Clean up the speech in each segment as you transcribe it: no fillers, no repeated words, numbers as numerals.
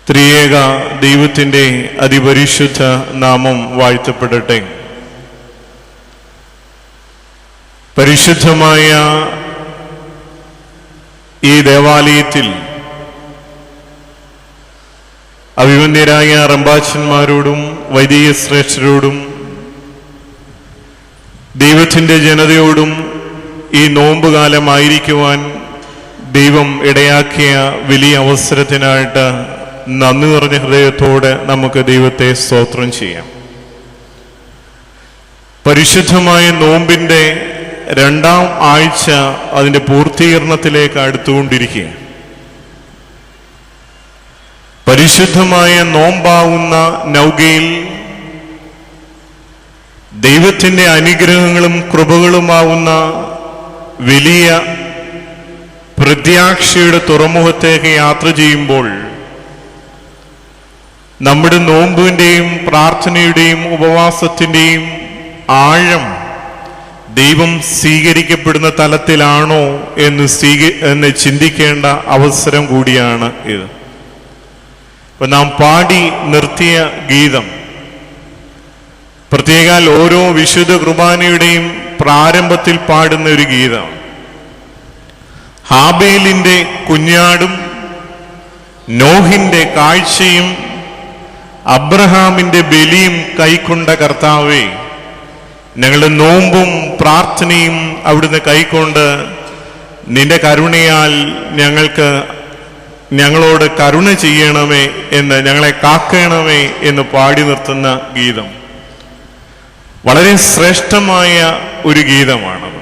ത്രിയേക ദൈവത്തിൻ്റെ അതിപരിശുദ്ധ നാമം വാഴ്ത്തപ്പെടട്ടെ. പരിശുദ്ധമായ ഈ ദേവാലയത്തിൽ അഭിമന്യരായ റമ്പാച്ചന്മാരോടും വൈദിക ശ്രേഷ്ഠരോടും ദൈവത്തിൻ്റെ ജനതയോടും ഈ നോമ്പുകാലമായിരിക്കുവാൻ ദൈവം ഇടയാക്കിയ വലിയ അവസരത്തിനായിട്ട് നന്ദി നിറഞ്ഞ ഹൃദയത്തോടെ നമുക്ക് ദൈവത്തെ സ്തോത്രം ചെയ്യാം. പരിശുദ്ധമായ നോമ്പിൻ്റെ രണ്ടാം ആഴ്ച അതിൻ്റെ പൂർത്തീകരണത്തിലേക്ക് അടുത്തുകൊണ്ടിരിക്കുകയാണ്. പരിശുദ്ധമായ നോമ്പാവുന്ന നൗകയിൽ ദൈവത്തിൻ്റെ അനുഗ്രഹങ്ങളും കൃപകളുമാവുന്ന വലിയ പ്രത്യാശയുടെ തുറമുഖത്തേക്ക് യാത്ര ചെയ്യുമ്പോൾ നമ്മുടെ നോമ്പിൻ്റെയും പ്രാർത്ഥനയുടെയും ഉപവാസത്തിൻ്റെയും ആഴം ദൈവം സ്വീകരിക്കപ്പെടുന്ന തലത്തിലാണോ എന്ന് ചിന്തിക്കേണ്ട അവസരം കൂടിയാണ് ഇത്. ഇപ്പം നാം പാടി നിർത്തിയ ഗീതം, പ്രത്യേകാൽ ഓരോ വിശുദ്ധ കുർബാനയുടെയും പ്രാരംഭത്തിൽ പാടുന്ന ഒരു ഗീതം, ഹാബേലിൻ്റെ കുഞ്ഞാടും നോഹിൻ്റെ കാഴ്ചയും അബ്രഹാമിൻ്റെ ബലിയും കൈക്കൊണ്ട കർത്താവേ, ഞങ്ങളുടെ നോമ്പും പ്രാർത്ഥനയും അവിടുന്ന് കൈക്കൊണ്ട് നിന്റെ കരുണയാൽ ഞങ്ങളോട് കരുണ ചെയ്യണമേ എന്ന്, ഞങ്ങളെ കാക്കണമേ എന്ന് പാടി നിർത്തുന്ന ഗീതം വളരെ ശ്രേഷ്ഠമായ ഒരു ഗീതമാണത്.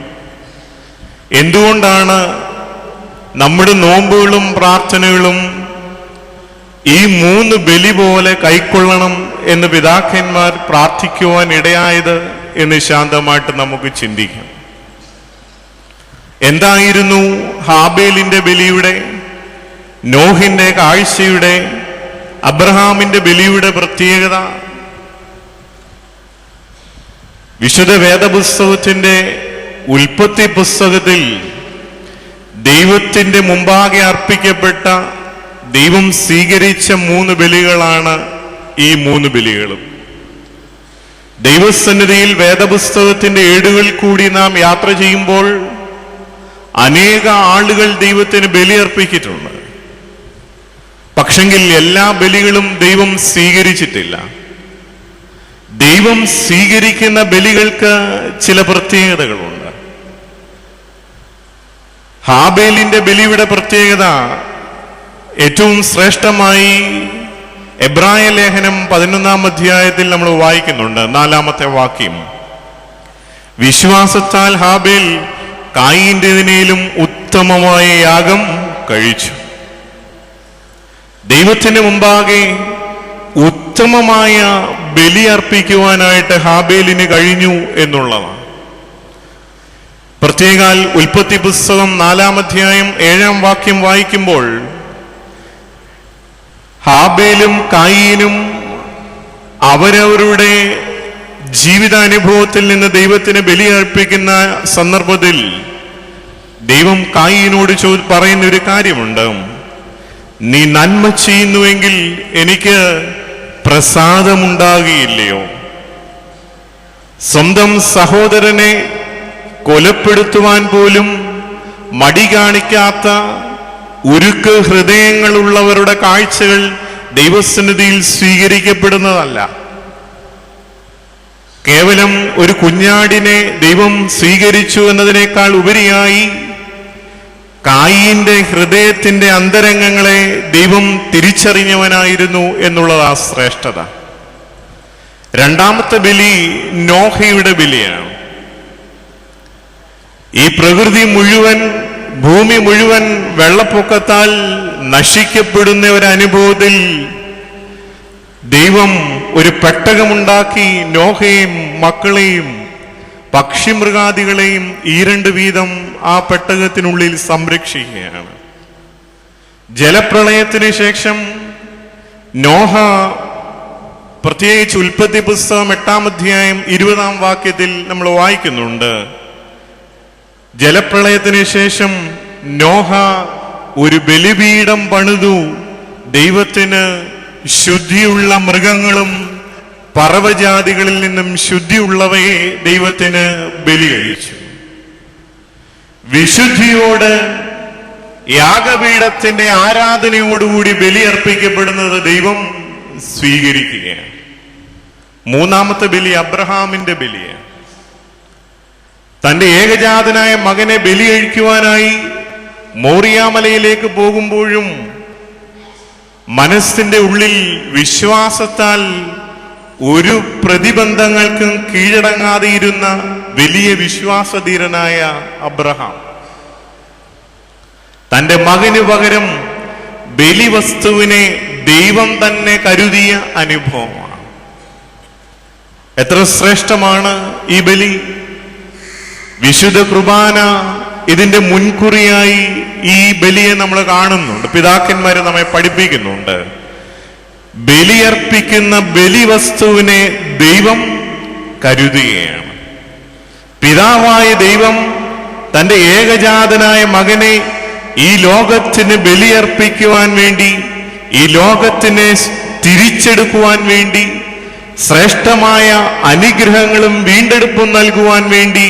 എന്തുകൊണ്ടാണ് നമ്മുടെ നോമ്പുകളും പ്രാർത്ഥനകളും ഈ മൂന്ന് ബലി പോലെ കൈക്കൊള്ളണം എന്ന് പിതാക്കന്മാർ പ്രാർത്ഥിക്കുവാൻ ഇടയായത് എന്ന് ശാന്തമായിട്ട് നമുക്ക് ചിന്തിക്കാം. എന്തായിരുന്നു ഹാബേലിന്റെ ബലിയുടെ, നോഹിന്റെ കാഴ്ചയുടെ, അബ്രഹാമിന്റെ ബലിയുടെ പ്രത്യേകത? വിശുദ്ധ വേദപുസ്തകത്തിന്റെ ഉൽപ്പത്തി പുസ്തകത്തിൽ ദൈവത്തിന്റെ മുമ്പാകെ അർപ്പിക്കപ്പെട്ട, ദൈവം സ്വീകരിച്ച മൂന്ന് ബലികളാണ് ഈ മൂന്ന് ബലികളും. ദൈവസന്നിധിയിൽ വേദപുസ്തകത്തിന്റെ ഏടുകൾ കൂടി നാം യാത്ര ചെയ്യുമ്പോൾ അനേക ആളുകൾ ദൈവത്തിന് ബലി അർപ്പിച്ചിട്ടുണ്ട്. പക്ഷെങ്കിൽ എല്ലാ ബലികളും ദൈവം സ്വീകരിച്ചിട്ടില്ല. ദൈവം സ്വീകരിക്കുന്ന ബലികൾക്ക് ചില പ്രത്യേകതകളുണ്ട്. ഹാബേലിന്റെ ബലിയുടെ പ്രത്യേകത ഏറ്റവും ശ്രേഷ്ഠമായി എബ്രായ ലേഖനം 11-ാം അധ്യായത്തിൽ നമ്മൾ വായിക്കുന്നുണ്ട്. 4-ാമത്തെ വാക്യം, വിശ്വാസത്താൽ ഹാബേൽ കായീന്റേതിനേലും ഉത്തമമായ യാഗം കഴിച്ചു. ദൈവത്തിന് മുമ്പാകെ ഉത്തമമായ ബലി അർപ്പിക്കുവാനായിട്ട് ഹാബേലിന് കഴിഞ്ഞു എന്നുള്ളതാണ്. പ്രത്യേകാൽ ഉൽപ്പത്തി പുസ്തകം 4-ാം അധ്യായം 7-ാം വാക്യം വായിക്കുമ്പോൾ ഹാബേലും കായീനും അവരവരുടെ ജീവിതാനുഭവത്തിൽ നിന്ന് ദൈവത്തിന് ബലി അർപ്പിക്കുന്ന സന്ദർഭത്തിൽ ദൈവം കായീനോട് പറയുന്ന ഒരു കാര്യമുണ്ട്, നീ നന്മ ചെയ്യുന്നുവെങ്കിൽ എനിക്ക് പ്രസാദമുണ്ടാകുകയില്ലയോ? സ്വന്തം സഹോദരനെ കൊലപ്പെടുത്തുവാൻ പോലും മടി കാണിക്കാത്ത ഉരുക്ക് ഹൃദയങ്ങളുള്ളവരുടെ കാഴ്ചകൾ ദൈവസന്നിധിയിൽ സ്വീകരിക്കപ്പെടുന്നതല്ല. കേവലം ഒരു കുഞ്ഞാടിനെ ദൈവം സ്വീകരിച്ചു എന്നതിനേക്കാൾ ഉപരിയായി കായീന്റെ ഹൃദയത്തിന്റെ അന്തരംഗങ്ങളെ ദൈവം തിരിച്ചറിഞ്ഞവനായിരുന്നു എന്നുള്ളതാ ശ്രേഷ്ഠത. രണ്ടാമത്തെ ബലി നോഹയുടെ ബലിയാണ്. ഈ പ്രകൃതി മുഴുവൻ, ഭൂമി മുഴുവൻ വെള്ളപ്പൊക്കത്താൽ നശിക്കപ്പെടുന്ന ഒരു അനുഭവത്തിൽ ദൈവം ഒരു പെട്ടകമുണ്ടാക്കി നോഹയെയും മക്കളെയും പക്ഷിമൃഗാദികളെയും 2 വീതം ആ പെട്ടകത്തിനുള്ളിൽ സംരക്ഷിക്കുകയാണ്. ജലപ്രളയത്തിന് ശേഷം നോഹ, പ്രത്യേകിച്ച് ഉൽപ്പത്തി പുസ്തകം 8-ാം അധ്യായം 20-ാം വാക്യത്തിൽ നമ്മൾ വായിക്കുന്നുണ്ട്, ജലപ്രളയത്തിന് ശേഷം നോഹ ഒരു ബലിപീഠം പണിതു ദൈവത്തിന് ശുദ്ധിയുള്ള മൃഗങ്ങളും പറവജാതികളിൽ നിന്നും ശുദ്ധിയുള്ളവയെ ദൈവത്തിന് ബലി കഴിച്ചു. വിശുദ്ധിയോട് യാഗപീഠത്തിന്റെ ആരാധനയോടുകൂടി ബലിയർപ്പിക്കപ്പെടുന്നത് ദൈവം സ്വീകരിക്കുകയാണ്. മൂന്നാമത്തെ ബലി അബ്രഹാമിന്റെ ബലിയാണ്. തന്റെ ഏകജാതനായ മകനെ ബലി കഴിക്കുവാനായി മോറിയാമലയിലേക്ക് പോകുമ്പോഴും മനസ്സിന്റെ ഉള്ളിൽ വിശ്വാസത്താൽ ഒരു പ്രതിബന്ധങ്ങൾക്കും കീഴടങ്ങാതെ ഇരുന്ന വലിയ വിശ്വാസധീരനായ അബ്രഹാം തന്റെ മകന് പകരം ബലിവസ്തുവിനെ ദൈവം തന്നെ കരുതിയ അനുഭവമാണ്. എത്ര ശ്രേഷ്ഠമാണ് ഈ ബലി! വിശുദ്ധ കുർബാന ഇതിന്റെ മുൻകുറിയായി ഈ ബലിയെ നമ്മൾ കാണുന്നുണ്ട്. പിതാക്കന്മാര് നമ്മെ പഠിപ്പിക്കുന്നുണ്ട്. ബലിയർപ്പിക്കുന്ന ബലിവസ്തുവിനെ ദൈവം കരുതുകയാണ്. പിതാവായ ദൈവം തന്റെ ഏകജാതനായ മകനെ ഈ ലോകത്തിന് ബലിയർപ്പിക്കുവാൻ വേണ്ടി, ഈ ലോകത്തിനെ തിരിച്ചെടുക്കുവാൻ വേണ്ടി, ശ്രേഷ്ഠമായ അനുഗ്രഹങ്ങളും വീണ്ടെടുപ്പും നൽകുവാൻ വേണ്ടി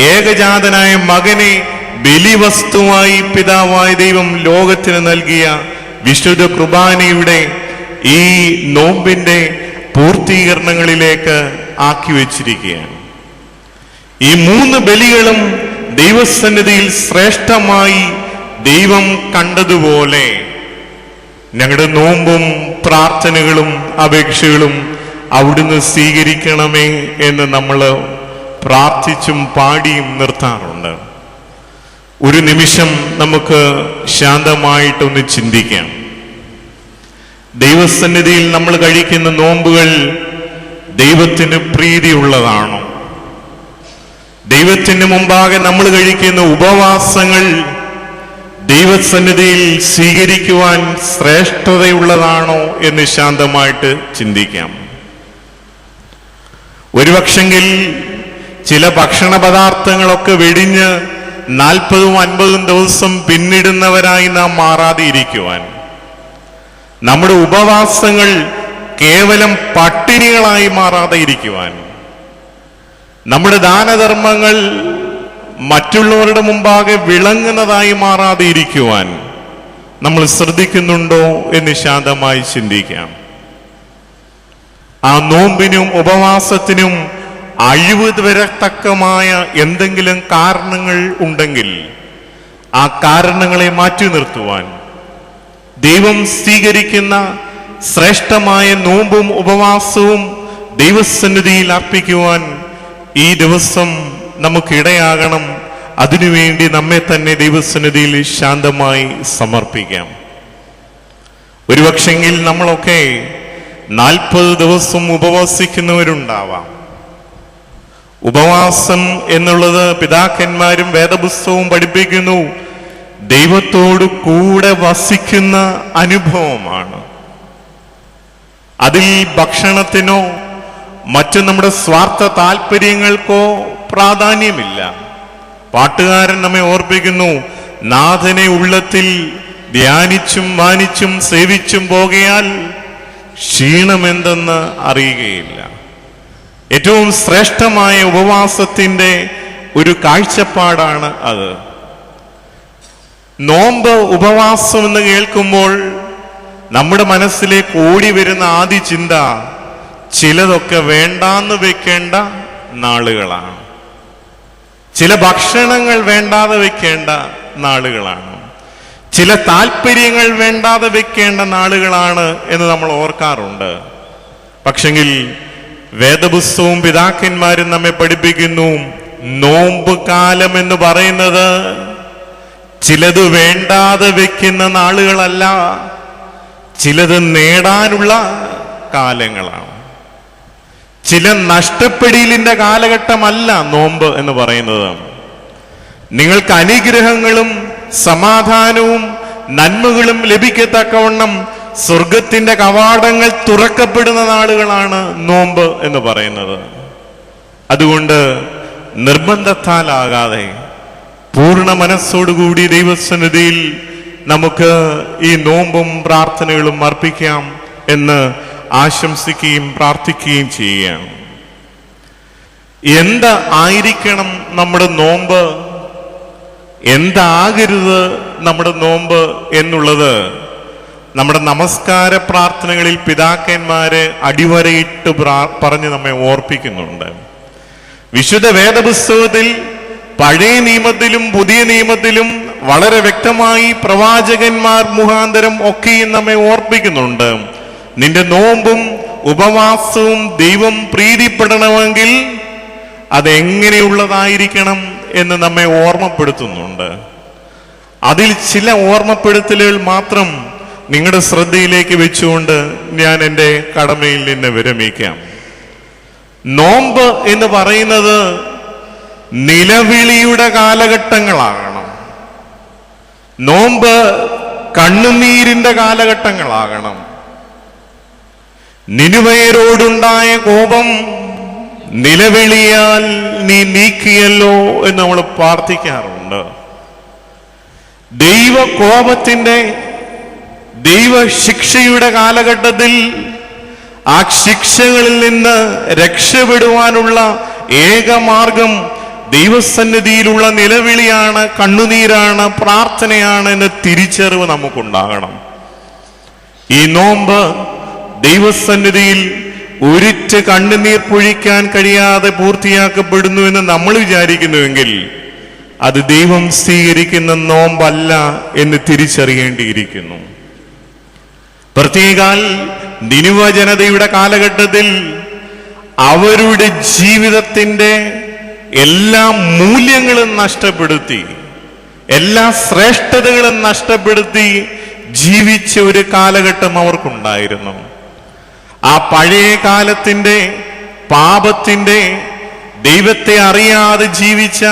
ഏകജാതനായ മകനെ ബലിവസ്തുവായി പിതാവായ ദൈവം ലോകത്തിന് നൽകിയ വിശുദ്ധ കുർബാനയുടെ ഈ നോമ്പിന്റെ പൂർത്തീകരണങ്ങളിലേക്ക് ആക്കി വച്ചിരിക്കുകയാണ്. ഈ മൂന്ന് ബലികളും ദൈവസന്നിധിയിൽ ശ്രേഷ്ഠമായി ദൈവം കണ്ടതുപോലെ ഞങ്ങളുടെ നോമ്പും പ്രാർത്ഥനകളും അപേക്ഷകളും അവിടുന്ന് സ്വീകരിക്കണമേ എന്ന് നമ്മൾ പ്രാർത്ഥിച്ചും പാടിയും നിർത്താറുണ്ട്. ഒരു നിമിഷം നമുക്ക് ശാന്തമായിട്ടൊന്ന് ചിന്തിക്കാം. ദൈവസന്നിധിയിൽ നമ്മൾ കഴിക്കുന്ന നോമ്പുകൾ ദൈവത്തിന് പ്രീതിയുള്ളതാണോ? ദൈവത്തിന് മുമ്പാകെ നമ്മൾ കഴിക്കുന്ന ഉപവാസങ്ങൾ ദൈവസന്നിധിയിൽ സ്വീകരിക്കുവാൻ ശ്രേഷ്ഠതയുള്ളതാണോ എന്ന് ശാന്തമായിട്ട് ചിന്തിക്കാം. ഒരുപക്ഷെങ്കിൽ ചില ഭക്ഷണ പദാർത്ഥങ്ങളൊക്കെ വെടിഞ്ഞ് 40-50 ദിവസം പിന്നിടുന്നവരായി നാം മാറാതെ ഇരിക്കുവാൻ, നമ്മുടെ ഉപവാസങ്ങൾ കേവലം പട്ടിണികളായി മാറാതെ ഇരിക്കുവാൻ, നമ്മുടെ ദാനധർമ്മങ്ങൾ മറ്റുള്ളവരുടെ മുമ്പാകെ വിളങ്ങുന്നതായി മാറാതെ ഇരിക്കുവാൻ നമ്മൾ ശ്രദ്ധിക്കുന്നുണ്ടോ എന്ന് ശാന്തമായി ചിന്തിക്കാം. ആ നോമ്പിനും ഉപവാസത്തിനും അഴിവ് വരത്തക്കമായ എന്തെങ്കിലും കാരണങ്ങൾ ഉണ്ടെങ്കിൽ ആ കാരണങ്ങളെ മാറ്റി നിർത്തുവാൻ, ദൈവം സ്വീകരിക്കുന്ന ശ്രേഷ്ഠമായ നോമ്പും ഉപവാസവും ദൈവസന്നിധിയിൽ അർപ്പിക്കുവാൻ ഈ ദിവസം നമുക്കിടയാകണം. അതിനുവേണ്ടി നമ്മെ തന്നെ ദൈവസന്നിധിയിൽ ശാന്തമായി സമർപ്പിക്കാം. ഒരുപക്ഷെങ്കിൽ നമ്മളൊക്കെ 40 ദിവസം ഉപവസിക്കുന്നവരുണ്ടാവാം. ഉപവാസം എന്നുള്ളത് പിതാക്കന്മാരും വേദപുസ്തകവും പഠിപ്പിക്കുന്നു, ദൈവത്തോട് കൂടെ വസിക്കുന്ന അനുഭവമാണ്. അതിൽ ഭക്ഷണത്തിനോ മറ്റു നമ്മുടെ സ്വാർത്ഥ താല്പര്യങ്ങൾക്കോ പ്രാധാന്യമില്ല. പാട്ടുകാരൻ നമ്മെ ഓർപ്പിക്കുന്നു, നാഥനെ ഉള്ളത്തിൽ ധ്യാനിച്ചും മാനിച്ചും സേവിച്ചും പോകയാൽ ക്ഷീണമെന്തെന്ന് അറിയുകയില്ല. ഏറ്റവും ശ്രേഷ്ഠമായ ഉപവാസത്തിന്റെ ഒരു കാഴ്ചപ്പാടാണ് അത്. നോമ്പ് ഉപവാസം എന്ന് കേൾക്കുമ്പോൾ നമ്മുടെ മനസ്സിലേക്ക് ഓടി വരുന്ന ആദ്യ ചിന്ത ചിലതൊക്കെ വേണ്ടാന്ന് വെക്കേണ്ട നാളുകളാണ്, ചില ഭക്ഷണങ്ങൾ വേണ്ടാതെ വെക്കേണ്ട നാളുകളാണ്, ചില താല്പര്യങ്ങൾ വേണ്ടാതെ വെക്കേണ്ട നാളുകളാണ് എന്ന് നമ്മൾ ഓർക്കാറുണ്ട്. പക്ഷെങ്കിൽ വേദപുസ്തകവും പിതാക്കന്മാരും നമ്മെ പഠിപ്പിക്കുന്നു, നോമ്പ് കാലം എന്ന് പറയുന്നത് ചിലത് വേണ്ടാതെ വെക്കുന്ന നാളുകളല്ല, ചിലത് നേടാനുള്ള കാലങ്ങളാണ്. ചില നഷ്ടപ്പെടലിന്റെ കാലഘട്ടമല്ല നോമ്പ് എന്ന് പറയുന്നത്. നിങ്ങൾക്ക് അനുഗ്രഹങ്ങളും സമാധാനവും നന്മകളും ലഭിക്കത്തക്കവണ്ണം സ്വർഗത്തിന്റെ കവാടങ്ങൾ തുറക്കപ്പെടുന്ന നാളുകളാണ് നോമ്പ് എന്ന് പറയുന്നത്. അതുകൊണ്ട് നിർബന്ധത്താലാകാതെ പൂർണ്ണ മനസ്സോടുകൂടി ദൈവസന്നിധിയിൽ നമുക്ക് ഈ നോമ്പും പ്രാർത്ഥനകളും അർപ്പിക്കാം. എന്ന് ആശംസിക്കുകയും പ്രാർത്ഥിക്കുകയും ചെയ്യുകയാണ്. എന്ത് ആയിരിക്കണം നമ്മുടെ നോമ്പ്, എന്താകരുത് നമ്മുടെ നോമ്പ് എന്നുള്ളത് നമ്മുടെ നമസ്കാര പ്രാർത്ഥനകളിൽ പിതാക്കന്മാര് അടിവരയിട്ട് പറഞ്ഞ് നമ്മെ ഓർപ്പിക്കുന്നുണ്ട്. വിശുദ്ധ വേദപുസ്തകത്തിൽ പഴയ നിയമത്തിലും പുതിയ നിയമത്തിലും വളരെ വ്യക്തമായി പ്രവാചകന്മാർ മുഖാന്തരം ഒക്കെയും നമ്മെ ഓർപ്പിക്കുന്നുണ്ട്. നിന്റെ നോമ്പും ഉപവാസവും ദൈവം പ്രീതിപ്പെടണമെങ്കിൽ അതെങ്ങനെയുള്ളതായിരിക്കണം എന്ന് നമ്മെ ഓർമ്മപ്പെടുത്തുന്നുണ്ട്. അതിൽ ചില ഓർമ്മപ്പെടുത്തലുകൾ മാത്രം നിങ്ങളുടെ ശ്രദ്ധയിലേക്ക് വെച്ചുകൊണ്ട് ഞാൻ എൻ്റെ കടമയിൽ നിന്ന് വിരമിക്കാം. നോമ്പ് എന്ന് പറയുന്നത് നിലവിളിയുടെ കാലഘട്ടങ്ങളാകണം. നോമ്പ് കണ്ണുനീരിന്റെ കാലഘട്ടങ്ങളാകണം. നിനുവയരോടുണ്ടായ കോപം നിലവിളിയാൽ നീ നീക്കിയല്ലോ എന്ന് നമ്മൾ പ്രാർത്ഥിക്കാറുണ്ട്. ദൈവകോപത്തിന്റെ ദൈവശിക്ഷയുടെ കാലഘട്ടത്തിൽ ആ ശിക്ഷകളിൽ നിന്ന് രക്ഷപ്പെടുവാനുള്ള ഏകമാർഗം ദൈവസന്നിധിയിലുള്ള നിലവിളിയാണ്, കണ്ണുനീരാണ്, പ്രാർത്ഥനയാണ് എന്ന തിരിച്ചറിവ് നമുക്കുണ്ടാകണം. ഈ നോമ്പ് ദൈവസന്നിധിയിൽ ഒരിറ്റ് കണ്ണുനീർ പൊഴിക്കാൻ കഴിയാതെ പൂർത്തിയാക്കപ്പെടുന്നു എന്ന് നമ്മൾ വിചാരിക്കുന്നുവെങ്കിൽ അത് ദൈവം സ്വീകരിക്കുന്ന നോമ്പല്ല എന്ന് തിരിച്ചറിയേണ്ടിയിരിക്കുന്നു. പ്രത്യേകാൽ നിനുവ ജനതയുടെ കാലഘട്ടത്തിൽ അവരുടെ ജീവിതത്തിന്റെ എല്ലാ മൂല്യങ്ങളും നഷ്ടപ്പെടുത്തി, എല്ലാ ശ്രേഷ്ഠതകളും നഷ്ടപ്പെടുത്തി ജീവിച്ച ഒരു കാലഘട്ടം അവർക്കുണ്ടായിരുന്നു. ആ പഴയ കാലത്തിന്റെ പാപത്തിന്റെ, ദൈവത്തെ അറിയാതെ ജീവിച്ച,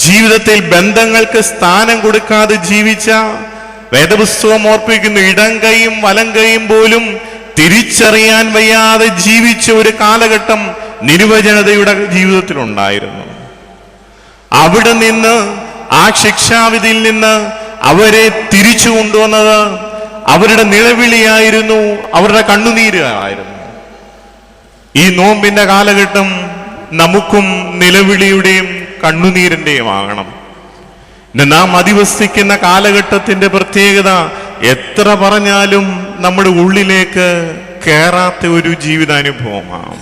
ജീവിതത്തിൽ ബന്ധങ്ങൾക്ക് സ്ഥാനം കൊടുക്കാതെ ജീവിച്ച, വേദപുസ്തകം ഓർപ്പിക്കുന്നു, ഇടം കൈയും വലം കൈയും പോലും തിരിച്ചറിയാൻ വയ്യാതെ ജീവിച്ച ഒരു കാലഘട്ടം നിനുവ ജനതയുടെ ജീവിതത്തിലുണ്ടായിരുന്നു. അവിടെ നിന്ന്, ആ ശിക്ഷാവിധിയിൽ നിന്ന് അവരെ തിരിച്ചു കൊണ്ടുവന്നത് അവരുടെ നിലവിളിയായിരുന്നു, അവരുടെ കണ്ണുനീരായിരുന്നു. ഈ നോമ്പിന്റെ കാലഘട്ടം നമുക്കും നിലവിളിയുടെയും കണ്ണുനീരിന്റെയും ആകണം. നാം അധിവസിക്കുന്ന കാലഘട്ടത്തിന്റെ പ്രത്യേകത എത്ര പറഞ്ഞാലും നമ്മുടെ ഉള്ളിലേക്ക് കയറാത്ത ഒരു ജീവിതാനുഭവമാണ്.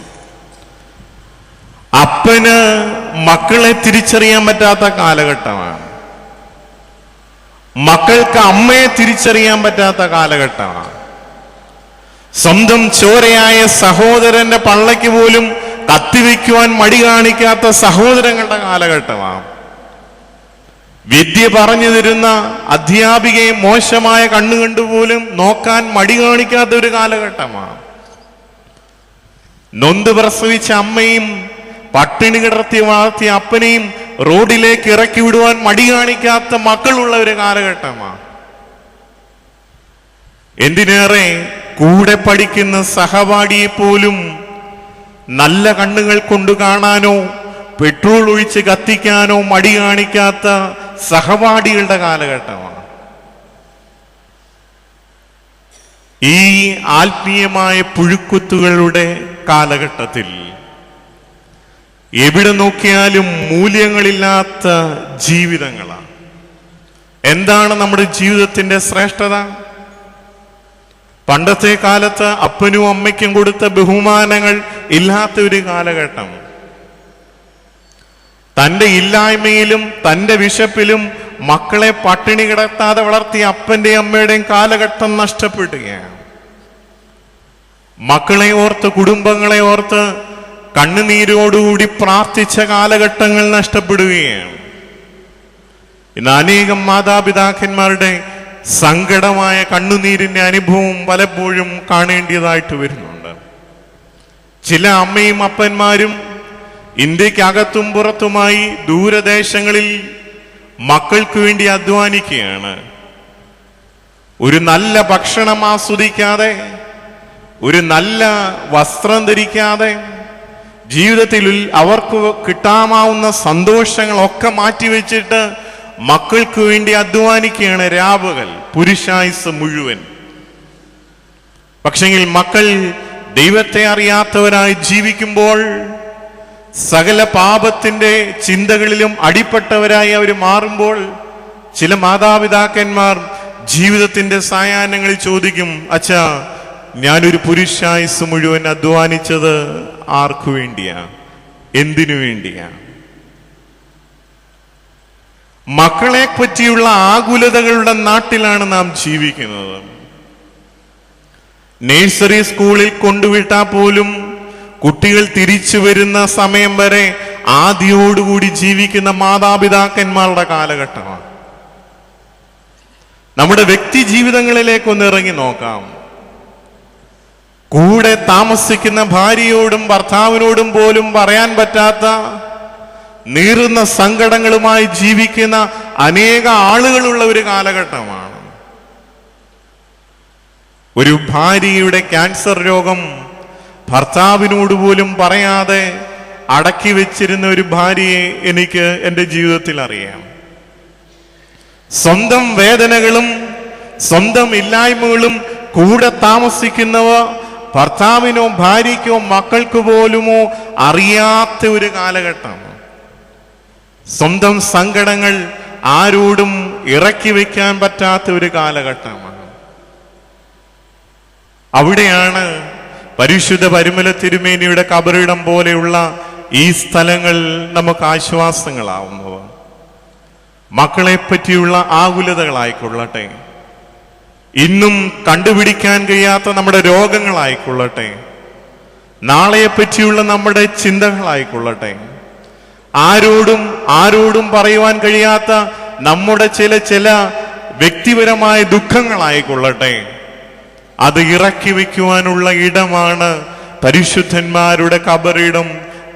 അപ്പന് മക്കളെ തിരിച്ചറിയാൻ പറ്റാത്ത കാലഘട്ടമാണ്. മക്കൾക്ക് അമ്മയെ തിരിച്ചറിയാൻ പറ്റാത്ത കാലഘട്ടമാണ്. സ്വന്തം ചോരയായ സഹോദരന്റെ പള്ളയ്ക്ക് പോലും കത്തിവെക്കുവാൻ മടി കാണിക്കാത്ത സഹോദരങ്ങളുടെ കാലഘട്ടമാണ്. വിദ്യ പറഞ്ഞു തരുന്ന അധ്യാപികയെ മോശമായ കണ്ണുകണ്ടുപോലും നോക്കാൻ മടി കാണിക്കാത്ത ഒരു കാലഘട്ടമാണ്. നൊന്ത് പ്രസവിച്ച അമ്മയും പട്ടിണി കിടത്തി വളർത്തിയ അപ്പനെയും റോഡിലേക്ക് ഇറക്കി വിടുവാൻ മടി കാണിക്കാത്ത മക്കളുള്ള ഒരു കാലഘട്ടമാണ്. എന്തിനേറെ കൂടെ പഠിക്കുന്ന സഹപാഠിയെ പോലും നല്ല കണ്ണുകൾ കൊണ്ട് കാണാനോ പെട്രോൾ ഒഴിച്ച് കത്തിക്കാനോ മടി കാണിക്കാത്ത സഹപാഠികളുടെ കാലഘട്ടമാണ്. ഈ ആത്മീയമായ പുഴുക്കുത്തുകളുടെ കാലഘട്ടത്തിൽ എവിടെ നോക്കിയാലും മൂല്യങ്ങളില്ലാത്ത ജീവിതങ്ങളാണ്. എന്താണ് നമ്മുടെ ജീവിതത്തിന്റെ ശ്രേഷ്ഠത? പണ്ടത്തെ കാലത്ത് അപ്പനും അമ്മയ്ക്കും കൊടുത്ത ബഹുമാനങ്ങൾ ഇല്ലാത്ത ഒരു കാലഘട്ടം. തന്റെ ഇല്ലായ്മയിലും തന്റെ വിശപ്പിലും മക്കളെ പട്ടിണി കിടത്താതെ വളർത്തിയ അപ്പന്റെയും അമ്മയുടെയും കാലഘട്ടം നഷ്ടപ്പെടുകയാണ്. മക്കളെ ഓർത്ത്, കുടുംബങ്ങളെ ഓർത്ത് കണ്ണുനീരോടുകൂടി പ്രാർത്ഥിച്ച കാലഘട്ടങ്ങൾ നഷ്ടപ്പെടുകയാണ്. ഇന്ന് അനേകം മാതാപിതാക്കന്മാരുടെ സങ്കടമായ കണ്ണുനീരിന്റെ അനുഭവം പലപ്പോഴും കാണേണ്ടതായിട്ട് വരുന്നുണ്ട്. ചില അമ്മയും അപ്പന്മാരും ഇന്ത്യക്കകത്തും പുറത്തുമായി ദൂരദേശങ്ങളിൽ മക്കൾക്ക് വേണ്ടി അധ്വാനിക്കുകയാണ്. ഒരു നല്ല ഭക്ഷണം ആസ്വദിക്കാതെ, ഒരു നല്ല വസ്ത്രം ധരിക്കാതെ, ജീവിതത്തിൽ അവർക്ക് കിട്ടാമാവുന്ന സന്തോഷങ്ങളൊക്കെ മാറ്റിവെച്ചിട്ട് മക്കൾക്ക് വേണ്ടി അധ്വാനിക്കുകയാണ് രാവുകൾ, പുരുഷായുസ് മുഴുവൻ. പക്ഷെങ്കിൽ മക്കൾ ദൈവത്തെ അറിയാത്തവരായി ജീവിക്കുമ്പോൾ സകല പാപത്തിന്റെ ചിന്തകളിലും അടിപ്പെട്ടവരായി അവർ മാറുമ്പോൾ ചില മാതാപിതാക്കന്മാർ ജീവിതത്തിന്റെ സായാഹ്നങ്ങളിൽ ചോദിക്കും, അച്ഛാ, ഞാനൊരു പുരുഷായുസ് മുഴുവൻ അധ്വാനിച്ചത് ആർക്കു വേണ്ടിയാ, എന്തിനു വേണ്ടിയാ? മക്കളെ പറ്റിയുള്ള ആകുലതകളുടെ നാട്ടിലാണ് നാം ജീവിക്കുന്നത്. നഴ്സറി സ്കൂളിൽ കൊണ്ടുവിട്ടാൽ പോലും കുട്ടികൾ തിരിച്ചു വരുന്ന സമയം വരെ ആദിയോടുകൂടി ജീവിക്കുന്ന മാതാപിതാക്കന്മാരുടെ കാലഘട്ടമാണ്. നമ്മുടെ വ്യക്തി ജീവിതങ്ങളിലേക്കൊന്ന് ഇറങ്ങി നോക്കാം. കൂടെ താമസിക്കുന്ന ഭാര്യയോടും ഭർത്താവിനോടും പോലും പറയാൻ പറ്റാത്ത നീറുന്ന സങ്കടങ്ങളുമായി ജീവിക്കുന്ന അനേക ആളുകളുള്ള ഒരു കാലഘട്ടമാണ്. ഒരു ഭാര്യയുടെ ക്യാൻസർ രോഗം ഭർത്താവിനോട് പോലും പറയാതെ അടക്കി വെച്ചിരുന്ന ഒരു ഭാര്യയെ എനിക്ക് എൻ്റെ ജീവിതത്തിൽ അറിയാം. സ്വന്തം വേദനകളും സ്വന്തം ഇല്ലായ്മകളും കൂടെ താമസിക്കുന്നവ ഭർത്താവിനോ ഭാര്യയ്ക്കോ മക്കൾക്ക് പോലുമോ അറിയാത്ത ഒരു കാലഘട്ടം. സ്വന്തം സങ്കടങ്ങൾ ആരോടും ഇറക്കി വയ്ക്കാൻ പറ്റാത്ത ഒരു കാലഘട്ടമാണ്. അവിടെയാണ് പരിശുദ്ധ പരിമല തിരുമേനിയുടെ കബറിടം പോലെയുള്ള ഈ സ്ഥലങ്ങൾ നമുക്ക് ആശ്വാസങ്ങളാവുന്നവ. മക്കളെ പറ്റിയുള്ള ആകുലതകളായിക്കൊള്ളട്ടെ, ഇന്നും കണ്ടുപിടിക്കാൻ കഴിയാത്ത നമ്മുടെ രോഗങ്ങളായിക്കൊള്ളട്ടെ, നാളെയെ പറ്റിയുള്ള നമ്മുടെ ചിന്തകളായിക്കൊള്ളട്ടെ, ആരോടും പറയുവാൻ കഴിയാത്ത നമ്മുടെ ചില വ്യക്തിപരമായ ദുഃഖങ്ങളായിക്കൊള്ളട്ടെ, അത് ഇറക്കി വയ്ക്കുവാനുള്ള ഇടമാണ് പരിശുദ്ധന്മാരുടെ കബറിടം,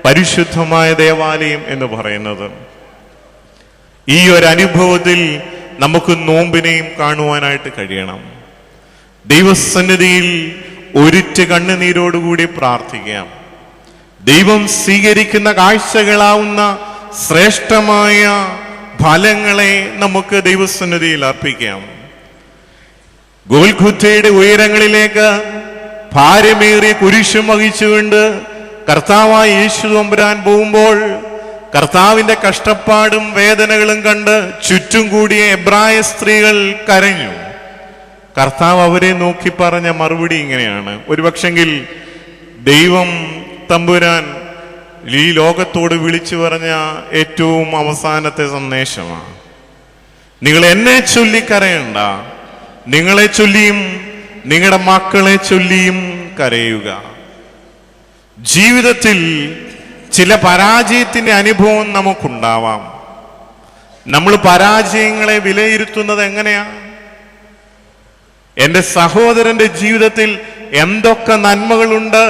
പരിശുദ്ധമായ ദേവാലയം എന്ന് പറയുന്നത്. ഈ ഒരു അനുഭവത്തിൽ നമുക്ക് നോമ്പിനെയും കാണുവാനായിട്ട് കഴിയണം. ദൈവസന്നിധിയിൽ ഒരിറ്റ് കണ്ണുനീരോടുകൂടി പ്രാർത്ഥിക്കാം. ദൈവം സ്വീകരിക്കുന്ന കാഴ്ചകളാവുന്ന ശ്രേഷ്ഠമായ ഫലങ്ങളെ നമുക്ക് ദൈവസന്നിധിയിൽ അർപ്പിക്കാം. ഗോൽഗുഥയുടെ ഉയരങ്ങളിലേക്ക് ഭാരമേറിയ കുരിശും വഹിച്ചുകൊണ്ട് കർത്താവായ യേശു തമ്പുരാൻ പോകുമ്പോൾ കർത്താവിന്റെ കഷ്ടപ്പാടും വേദനകളും കണ്ട് ചുറ്റും കൂടിയ എബ്രായ സ്ത്രീകൾ കരഞ്ഞു. കർത്താവ് അവരെ നോക്കി പറഞ്ഞ മറുപടി ഇങ്ങനെയാണ്. ഒരുപക്ഷെങ്കിൽ ദൈവം തമ്പുരാൻ ഈ ലോകത്തോട് വിളിച്ചു പറഞ്ഞ ഏറ്റവും അവസാനത്തെ സന്ദേശമാണ്. നിങ്ങൾ എന്നെ ചൊല്ലി കരയണ്ട, നിങ്ങളെ ചൊല്ലിയും നിങ്ങളുടെ മക്കളെ ചൊല്ലിയും കരയുക. ജീവിതത്തിൽ ചില പരാജയത്തിന്റെ അനുഭവം നമുക്കുണ്ടാവാം. നമ്മൾ പരാജയങ്ങളെ വിലയിരുത്തുന്നത് എങ്ങനെയാ? എൻ്റെ സഹോദരന്റെ ജീവിതത്തിൽ എന്തൊക്കെ നന്മകളുണ്ട്,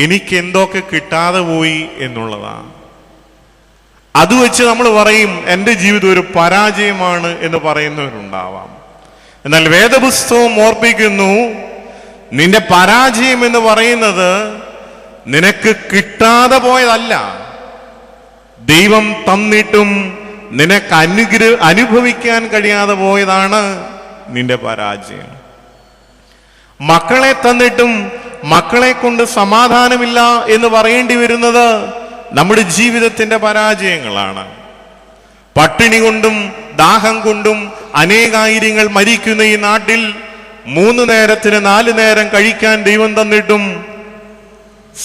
എനിക്ക് എന്തൊക്കെ കിട്ടാതെ പോയി എന്നുള്ളതാണ്. അത് വെച്ച് നമ്മൾ പറയും എൻ്റെ ജീവിതം ഒരു പരാജയമാണ് എന്ന് പറയുന്നവരുണ്ടാവാം. എന്നാൽ വേദപുസ്തകം ഓർപ്പിക്കുന്നു, നിന്റെ പരാജയം എന്ന് പറയുന്നത് നിനക്ക് കിട്ടാതെ പോയതല്ല, ദൈവം തന്നിട്ടും നിനക്ക് അനുഭവിക്കാൻ കഴിയാതെ പോയതാണ് നിന്റെ പരാജയം. മക്കളെ തന്നിട്ടും മക്കളെ കൊണ്ട് സമാധാനമില്ല എന്ന് പറയേണ്ടി വരുന്നത് നമ്മുടെ ജീവിതത്തിന്റെ പരാജയങ്ങളാണ്. പട്ടിണി കൊണ്ടും ദാഹം കൊണ്ടും അനേകായിരങ്ങൾ മരിക്കുന്ന ഈ നാട്ടിൽ 3 നേരത്തിന് 4 നേരം കഴിക്കാൻ ദൈവം തന്നിട്ടും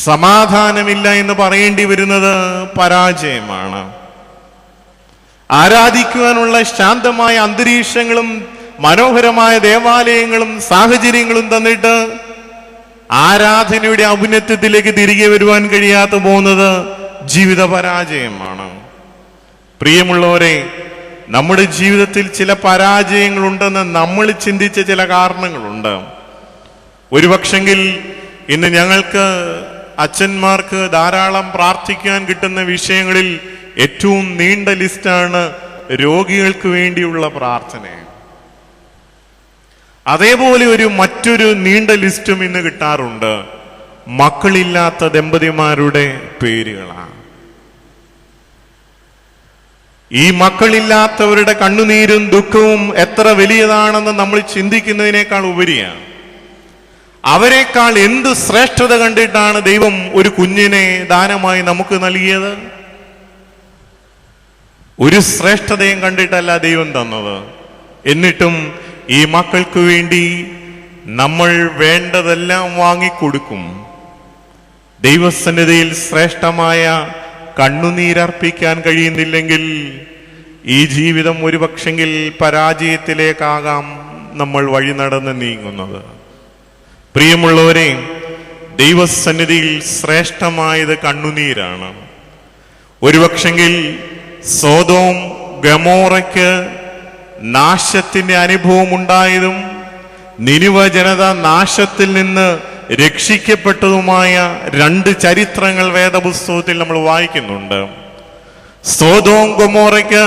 സമാധാനമില്ല എന്ന് പറയേണ്ടി വരുന്നത് പരാജയമാണ്. ആരാധിക്കുവാനുള്ള ശാന്തമായ അന്തരീക്ഷങ്ങളും മനോഹരമായ ദേവാലയങ്ങളും സാഹചര്യങ്ങളും തന്നിട്ട് ആരാധനയുടെ ഔന്നത്യത്തിലേക്ക് തിരികെ വരുവാൻ കഴിയാതെ പോകുന്നത് ജീവിത പരാജയമാണ്. പ്രിയമുള്ളവരെ, നമ്മുടെ ജീവിതത്തിൽ ചില പരാജയങ്ങളുണ്ടെന്ന് നമ്മൾ ചിന്തിച്ച ചില കാരണങ്ങളുണ്ട്. ഒരുപക്ഷെങ്കിൽ ഇന്ന് ഞങ്ങൾക്ക് അച്ഛന്മാർക്ക് ധാരാളം പ്രാർത്ഥിക്കാൻ കിട്ടുന്ന വിഷയങ്ങളിൽ ഏറ്റവും നീണ്ട ലിസ്റ്റാണ് രോഗികൾക്ക് വേണ്ടിയുള്ള പ്രാർത്ഥന. അതേപോലെ മറ്റൊരു നീണ്ട ലിസ്റ്റും ഇന്ന് കിട്ടാറുണ്ട്. മക്കളില്ലാത്ത ദമ്പതിമാരുടെ പേരുകളാണ്. ഈ മക്കളില്ലാത്തവരുടെ കണ്ണുനീരും ദുഃഖവും എത്ര വലിയതാണെന്ന് നമ്മൾ ചിന്തിക്കുന്നതിനേക്കാൾ ഉപരിയാണ്. അവരെക്കാൾ എന്ത് ശ്രേഷ്ഠത കണ്ടിട്ടാണ് ദൈവം ഒരു കുഞ്ഞിനെ ദാനമായി നമുക്ക് നൽകിയത്? ഒരു ശ്രേഷ്ഠതയും കണ്ടിട്ടല്ല ദൈവം തന്നത്. എന്നിട്ടും ഈ മക്കൾക്ക് വേണ്ടി നമ്മൾ വേണ്ടതെല്ലാം വാങ്ങിക്കൊടുക്കും. ദൈവസന്നിധിയിൽ ശ്രേഷ്ഠമായ കണ്ണുനീരർപ്പിക്കാൻ കഴിയുന്നില്ലെങ്കിൽ ഈ ജീവിതം ഒരുപക്ഷെങ്കിൽ പരാജയത്തിലേക്കാകാം നമ്മൾ വഴി നടന്ന് നീങ്ങുന്നത്. പ്രിയമുള്ളവരെ, ദൈവസന്നിധിയിൽ ശ്രേഷ്ഠമായത് കണ്ണുനീരാണ്. ഒരുപക്ഷെങ്കിൽ സോദോം ഗമോറയ്ക്ക് നാശത്തിന്റെ അനുഭവം ഉണ്ടായതും നിനിവ ജനത നാശത്തിൽ നിന്ന് രക്ഷിക്കപ്പെട്ടതുമായ രണ്ട് ചരിത്രങ്ങൾ വേദപുസ്തകത്തിൽ നമ്മൾ വായിക്കുന്നുണ്ട്. സോദോം ഗൊമോറയ്ക്ക്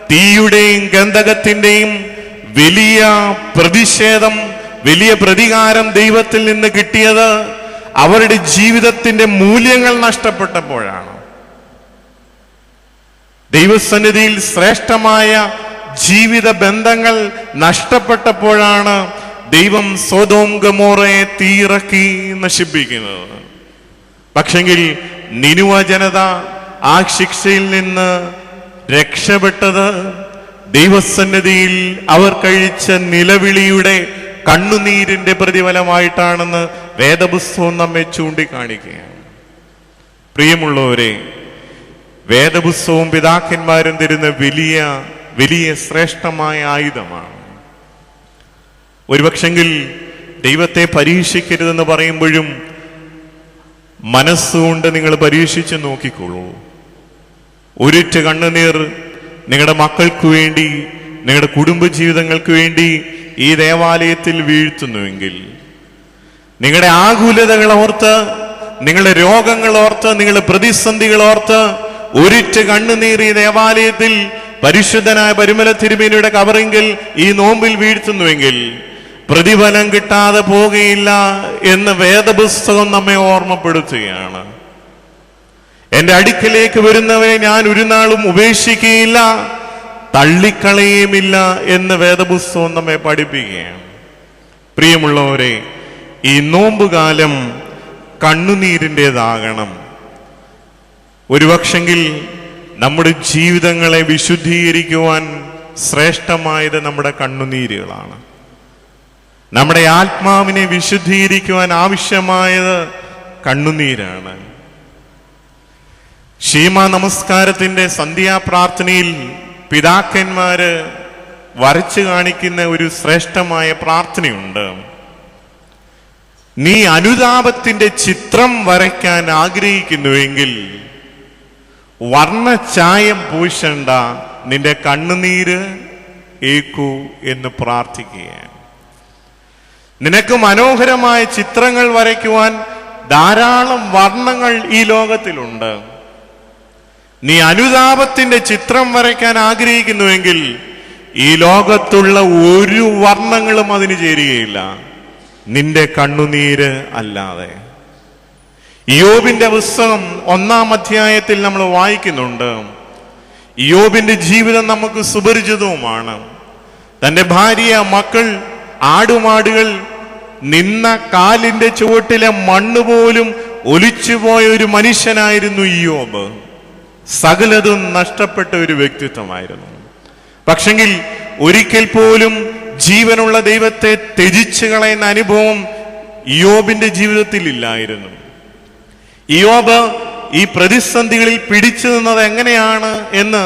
തീയുടെയും ഗന്ധകത്തിന്റെയും വലിയ പ്രതിഷേധം, വലിയ പ്രതികാരം ദൈവത്തിൽ നിന്ന് കിട്ടിയത് അവരുടെ ജീവിതത്തിന്റെ മൂല്യങ്ങൾ നഷ്ടപ്പെട്ടപ്പോഴാണ്. ദൈവസന്നിധിയിൽ ശ്രേഷ്ഠമായ ജീവിത ബന്ധങ്ങൾ നഷ്ടപ്പെട്ടപ്പോഴാണ് ദൈവം സോദോം ഗൊമോറയെ തീയിറക്കി നശിപ്പിക്കുന്നത്. പക്ഷെങ്കിൽ നിനിവ ജനത ആ ശിക്ഷയിൽ നിന്ന് രക്ഷപ്പെട്ടത് ദൈവസന്നിധിയിൽ അവർ കഴിച്ച നിലവിളിയുടെ കണ്ണുനീരിന്റെ പ്രതിഫലമായിട്ടാണെന്ന് വേദപുസ്തകം നമ്മെ ചൂണ്ടിക്കാണിക്കുകയാണ്. പ്രിയമുള്ളവരെ, വേദപുസ്തകവും പിതാക്കന്മാരും തരുന്ന വലിയ വലിയ ശ്രേഷ്ഠമായ ആയുധമാണ്. ഒരുപക്ഷെങ്കിൽ ദൈവത്തെ പരീക്ഷിക്കരുതെന്ന് പറയുമ്പോഴും മനസ്സുകൊണ്ട് നിങ്ങൾ പരീക്ഷിച്ച് നോക്കിക്കോളൂ. ഒരിറ്റ് കണ്ണുനീർ നിങ്ങളുടെ മക്കൾക്ക് വേണ്ടി, നിങ്ങളുടെ കുടുംബജീവിതങ്ങൾക്ക് വേണ്ടി ഈ ദേവാലയത്തിൽ വീഴ്ത്തുന്നുവെങ്കിൽ, നിങ്ങളുടെ ആകുലതകൾ ഓർത്ത്, നിങ്ങളുടെ രോഗങ്ങൾ ഓർത്ത്, നിങ്ങളുടെ പ്രതിസന്ധികൾ ഓർത്ത് ഒരിറ്റ് കണ്ണുനീർ ഈ ദേവാലയത്തിൽ പരിശുദ്ധനായ പരിമല തിരുമേനിയുടെ കബറിങ്കിൽ ഈ നോമ്പിൽ വീഴ്ത്തുന്നുവെങ്കിൽ പ്രതിഫലം കിട്ടാതെ പോകുകയില്ല എന്ന് വേദപുസ്തകം നമ്മെ ഓർമ്മപ്പെടുത്തുകയാണ്. എന്റെ അടുക്കലേക്ക് വരുന്നവരെ ഞാൻ ഒരു നാളും ഉപേക്ഷിക്കുകയില്ല, തള്ളിക്കളയുമില്ല എന്ന് വേദപുസ്തകം നമ്മെ പഠിപ്പിക്കുകയാണ്. പ്രിയമുള്ളവരെ, ഈ നോമ്പുകാലം കണ്ണുനീരിൻ്റെതാകണം. ഒരുപക്ഷെങ്കിൽ നമ്മുടെ ജീവിതങ്ങളെ വിശുദ്ധീകരിക്കുവാൻ ശ്രേഷ്ഠമായത് നമ്മുടെ കണ്ണുനീരുകളാണ്. നമ്മുടെ ആത്മാവിനെ വിശുദ്ധീകരിക്കുവാൻ ആവശ്യമായത് കണ്ണുനീരാണ്. ക്ഷീമ നമസ്കാരത്തിന്റെ സന്ധ്യാപ്രാർത്ഥനയിൽ പിതാക്കന്മാര് വരച്ചു കാണിക്കുന്ന ഒരു ശ്രേഷ്ഠമായ പ്രാർത്ഥനയുണ്ട്. നീ അനുതാപത്തിന്റെ ചിത്രം വരയ്ക്കാൻ ആഗ്രഹിക്കുന്നുവെങ്കിൽ വർണ്ണച്ചായം പൂശണ്ട, നിന്റെ കണ്ണുനീര് ഏക്കൂ എന്ന് പ്രാർത്ഥിക്കുകയാണ്. നിനക്ക് മനോഹരമായ ചിത്രങ്ങൾ വരയ്ക്കുവാൻ ധാരാളം വർണ്ണങ്ങൾ ഈ ലോകത്തിലുണ്ട്. നീ അനുതാപത്തിന്റെ ചിത്രം വരയ്ക്കാൻ ആഗ്രഹിക്കുന്നുവെങ്കിൽ ഈ ലോകത്തുള്ള ഒരു വർണ്ണങ്ങളും അതിന് ചേരുകയില്ല, നിന്റെ കണ്ണുനീര് അല്ലാതെ. ഇയ്യോബിന്റെ പുസ്തകം 1-ാം അധ്യായത്തിൽ നമ്മൾ വായിക്കുന്നുണ്ട്. ഇയ്യോബിന്റെ ജീവിതം നമുക്ക് സുപരിചിതവുമാണ്. തന്റെ ഭാര്യ, മക്കൾ, ആടുമാടുകൾ, നിന്ന കാലിന്റെ ചുവട്ടിലെ മണ്ണ് പോലും ഒലിച്ചുപോയ ഒരു മനുഷ്യനായിരുന്നു ഇയ്യോബ്. സകലതും നഷ്ടപ്പെട്ട ഒരു വ്യക്തിത്വമായിരുന്നു. പക്ഷെങ്കിൽ ഒരിക്കൽ പോലും ജീവനുള്ള ദൈവത്തെ ത്യജിച്ചു കളയുന്ന അനുഭവം ഇയ്യോബിന്റെ ജീവിതത്തിൽ ഇല്ലായിരുന്നു. ഇയ്യോബ് ഈ പ്രതിസന്ധികളിൽ പിടിച്ചു നിന്നത് എങ്ങനെയാണ് എന്ന്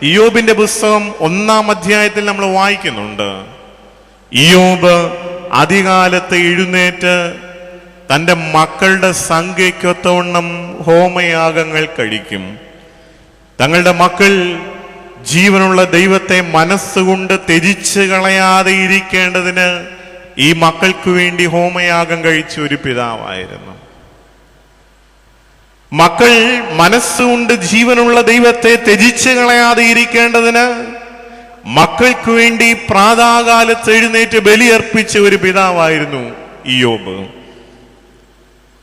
ഇയ്യോബിന്റെ പുസ്തകം 1-ാം അധ്യായത്തിൽ നമ്മൾ വായിക്കുന്നുണ്ട്. ഇയ്യോബ് അതികാലത്ത് എഴുന്നേറ്റ് തൻ്റെ മക്കളുടെ സംഖ്യയ്ക്കൊത്തവണ്ണം ഹോമയാഗങ്ങൾ കഴിക്കും. തങ്ങളുടെ മക്കൾ ജീവനുള്ള ദൈവത്തെ മനസ്സുകൊണ്ട് ത്യജിച്ച് കളയാതെ ഇരിക്കേണ്ടതിന് ഈ മക്കൾക്ക് വേണ്ടി ഹോമയാഗം കഴിച്ച ഒരു പിതാവായിരുന്നു. മക്കൾ മനസ്സുകൊണ്ട് ജീവനുള്ള ദൈവത്തെ ത്യജിച്ച് കളയാതെ ഇരിക്കേണ്ടതിന് മക്കൾക്ക് വേണ്ടി പ്രാതകാലത്ത് എഴുന്നേറ്റ് ബലിയർപ്പിച്ച ഒരു പിതാവായിരുന്നു ഇയ്യോബ്.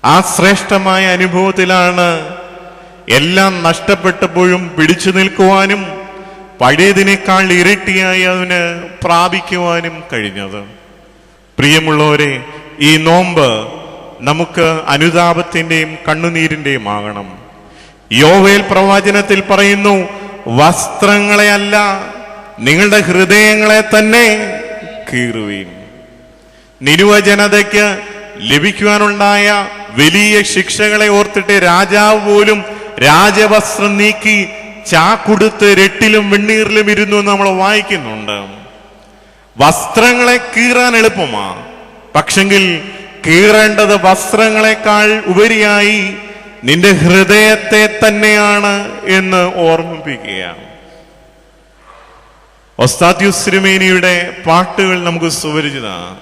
ആ ശ്രേഷ്ഠമായ അനുഭവത്തിലാണ് എല്ലാം നഷ്ടപ്പെട്ടപ്പോഴും പിടിച്ചു നിൽക്കുവാനും പഴയതിനേക്കാൾ ഇരട്ടിയായി അതിന് പ്രാപിക്കുവാനും കഴിഞ്ഞത്. പ്രിയമുള്ളവരെ, ഈ നോമ്പ് നമുക്ക് അനുതാപത്തിന്റെയും കണ്ണുനീരിന്റെയും ആകണം. യോവേൽ പ്രവചനത്തിൽ പറയുന്നു, വസ്ത്രങ്ങളെ അല്ല, നിങ്ങളുടെ ഹൃദയങ്ങളെ തന്നെ കീറുവീൻ. നിനുവ ജനതയ്ക്ക് ലഭിക്കുവാനുണ്ടായ വലിയ ശിക്ഷകളെ ഓർത്തിട്ട് രാജാവ് പോലും രാജവസ്ത്രം നീക്കി ചാക്കുടുത്ത് രട്ടിലും വെണ്ണീറിലും ഇരുന്നു എന്ന് നമ്മൾ വായിക്കുന്നുണ്ട്. വസ്ത്രങ്ങളെ കീറാൻ എളുപ്പമാ, പക്ഷെങ്കിൽ കീറേണ്ടത് വസ്ത്രങ്ങളെക്കാൾ ഉപരിയായി നിന്റെ ഹൃദയത്തെ തന്നെയാണ് എന്ന് ഓർമ്മിപ്പിക്കുകയാണ്. ഒസ്താത്യൂസ് തിരുമേനിയുടെ പാട്ടുകൾ നമുക്ക് സുപരിചിതമാണ്.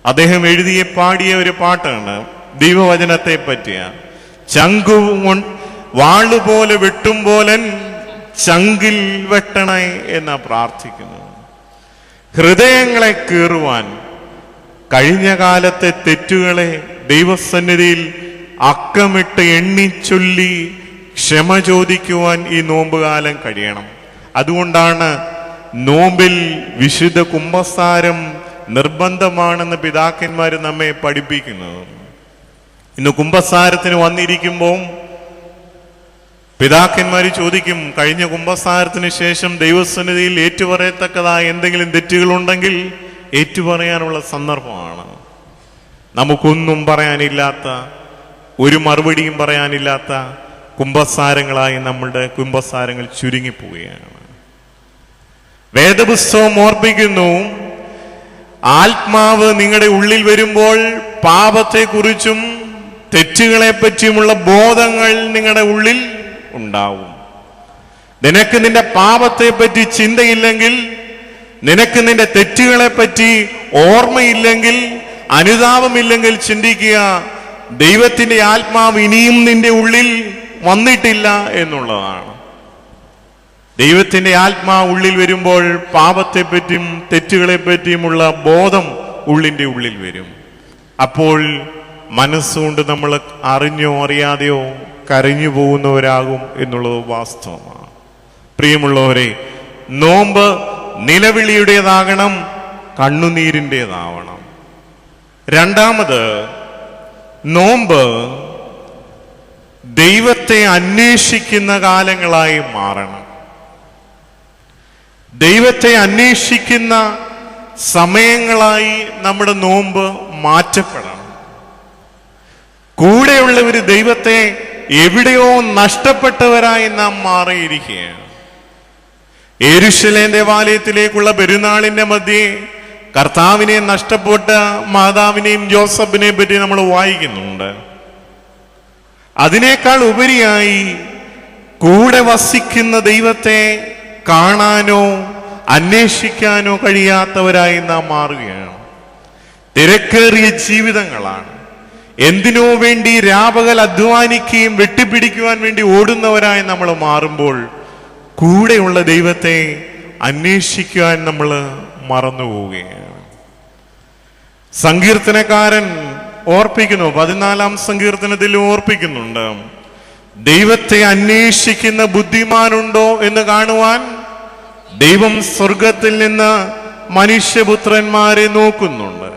അദ്ദേഹം എഴുതിയ പാടിയ ഒരു പാട്ടാണ് ദൈവവചനത്തെ പറ്റിയ. ചങ്കു വാളുപോലെ വെട്ടുമ്പോലൻ ചങ്കിൽ വെട്ടണേ എന്ന് പ്രാർത്ഥിക്കുന്നു. ഹൃദയങ്ങളെ കീറുവാൻ, കഴിഞ്ഞ കാലത്തെ തെറ്റുകളെ ദൈവസന്നിധിയിൽ അക്കമിട്ട് എണ്ണിച്ചൊല്ലി ക്ഷമ ചോദിക്കുവാൻ ഈ നോമ്പുകാലം കഴിയണം. അതുകൊണ്ടാണ് നോമ്പിൽ വിശുദ്ധ കുമ്പസാരം നിർബന്ധമാണെന്ന് പിതാക്കന്മാർ നമ്മെ പഠിപ്പിക്കുന്നത്. ഇന്ന് കുമ്പസാരത്തിന് വന്നിരിക്കുമ്പോൾ പിതാക്കന്മാർ ചോദിക്കും, കഴിഞ്ഞ കുമ്പസാരത്തിന് ശേഷം ദൈവസന്നിധിയിൽ ഏറ്റുപറയത്തക്കതായ എന്തെങ്കിലും തെറ്റുകളുണ്ടെങ്കിൽ ഏറ്റുപറയാനുള്ള സന്ദർഭമാണ്. നമുക്കൊന്നും പറയാനില്ലാത്ത, ഒരു മറുപടിയും പറയാനില്ലാത്ത കുമ്പസാരങ്ങളായി നമ്മളുടെ കുമ്പസാരങ്ങൾ ചുരുങ്ങിപ്പോവുകയാണ്. വേദപുസ്തകം ഓർപ്പിക്കുന്നു, ആത്മാവ് നിങ്ങളുടെ ഉള്ളിൽ വരുമ്പോൾ പാപത്തെക്കുറിച്ചും തെറ്റുകളെ പറ്റിയുമുള്ള ബോധങ്ങൾ നിങ്ങളുടെ ഉള്ളിൽ ഉണ്ടാവും. നിനക്ക് നിന്റെ പാപത്തെ പറ്റി ചിന്തയില്ലെങ്കിൽ, നിനക്ക് നിന്റെ തെറ്റുകളെ പറ്റി ഓർമ്മയില്ലെങ്കിൽ, അനുതാപമില്ലെങ്കിൽ ചിന്തിക്കുക, ദൈവത്തിന്റെ ആത്മാവ് ഇനിയും നിന്റെ ഉള്ളിൽ വന്നിട്ടില്ല എന്നുള്ളതാണ്. ദൈവത്തിന്റെ ആത്മാവ് ഉള്ളിൽ വരുമ്പോൾ പാപത്തെ പറ്റിയും തെറ്റുകളെ പറ്റിയുമുള്ള ബോധം ഉള്ളിന്റെ ഉള്ളിൽ വരും. അപ്പോൾ മനസ്സുകൊണ്ട് നമ്മൾ അറിഞ്ഞോ അറിയാതെയോ കരഞ്ഞു പോകുന്നവരാകും എന്നുള്ളത് വാസ്തവമാണ്. പ്രിയമുള്ളവരെ, നോമ്പ് നിലവിളിയുടേതാകണം, കണ്ണുനീരിൻ്റെതാവണം. രണ്ടാമത്, നോമ്പ് ദൈവത്തെ അന്വേഷിക്കുന്ന കാലങ്ങളായി മാറണം. ദൈവത്തെ അന്വേഷിക്കുന്ന സമയങ്ങളായി നമ്മുടെ നോമ്പ് മാറ്റപ്പെടണം. കൂടെയുള്ളവർ ദൈവത്തെ എവിടെയോ നഷ്ടപ്പെട്ടവരായി നാം മാറിയിരിക്കുകയാണ്. യെരൂശലേം ദേവാലയത്തിലേക്കുള്ള പെരുന്നാളിന്റെ മധ്യേ കർത്താവിനെ നഷ്ടപ്പെട്ട മാതാവിനെയും ജോസഫിനെ പറ്റി നമ്മൾ വായിക്കുന്നുണ്ട്. അതിനേക്കാൾ ഉപരിയായി കൂടെ വസിക്കുന്ന ദൈവത്തെ കാണാനോ അന്വേഷിക്കാനോ കഴിയാത്തവരായി നാം മാറുകയാണ്. തിരക്കേറിയ ജീവിതങ്ങളാണ്. എന്തിനോ വേണ്ടി രാപകൽ അധ്വാനിക്കുകയും വെട്ടിപ്പിടിക്കുവാൻ വേണ്ടി ഓടുന്നവരായി നമ്മൾ മാറുമ്പോൾ കൂടെയുള്ള ദൈവത്തെ അന്വേഷിക്കുവാൻ നമ്മൾ മറന്നുപോവുകയാണ്. സങ്കീർത്തനക്കാരൻ ഓർപ്പിക്കുന്നു, 14-ാം സങ്കീർത്തനത്തിൽ ഓർപ്പിക്കുന്നുണ്ട്, ദൈവത്തെ അന്വേഷിക്കുന്ന ബുദ്ധിമാനുണ്ടോ എന്ന് കാണുവാൻ ദൈവം സ്വർഗത്തിൽ നിന്ന് മനുഷ്യപുത്രന്മാരെ നോക്കുന്നുണ്ട്.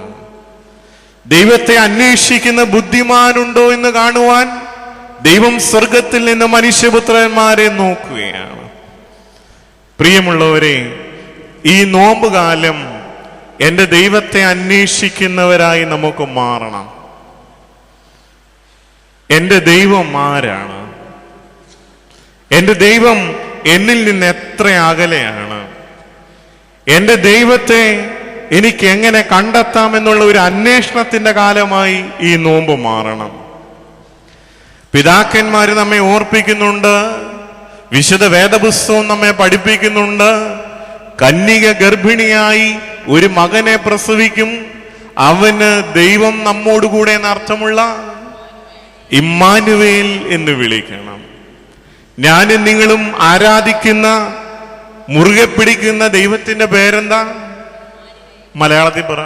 ദൈവത്തെ അന്വേഷിക്കുന്ന ബുദ്ധിമാനുണ്ടോ എന്ന് കാണുവാൻ ദൈവം സ്വർഗത്തിൽ നിന്ന് മനുഷ്യപുത്രന്മാരെ നോക്കുകയാണ്. പ്രിയമുള്ളവരെ, ഈ നോമ്പുകാലം എൻ്റെ ദൈവത്തെ അന്വേഷിക്കുന്നവരായി നമുക്ക് മാറണം. എൻ്റെ ദൈവം ആരാണ്? എൻ്റെ ദൈവം എന്നിൽ നിന്ന് എത്ര അകലെയാണ്? എൻ്റെ ദൈവത്തെ എനിക്ക് എങ്ങനെ കണ്ടെത്താമെന്നുള്ള ഒരു അന്വേഷണത്തിന്റെ കാലമായി ഈ നോമ്പ് മാറണം. പിതാക്കന്മാര് നമ്മെ ഓർപ്പിക്കുന്നുണ്ട്, വിശുദ്ധ വേദപുസ്തകം നമ്മെ പഠിപ്പിക്കുന്നുണ്ട്, കന്യക ഗർഭിണിയായി ഒരു മകനെ പ്രസവിക്കും, അവന് ദൈവം നമ്മോടുകൂടെ എന്നർത്ഥമുള്ള ഇമ്മാനുവേൽ എന്ന് വിളിക്കണം. ഞാനും നിങ്ങളും ആരാധിക്കുന്ന, മുറുകെ പിടിക്കുന്ന ദൈവത്തിന്റെ പേരെന്താ? മലയാളത്തിൽ പറ.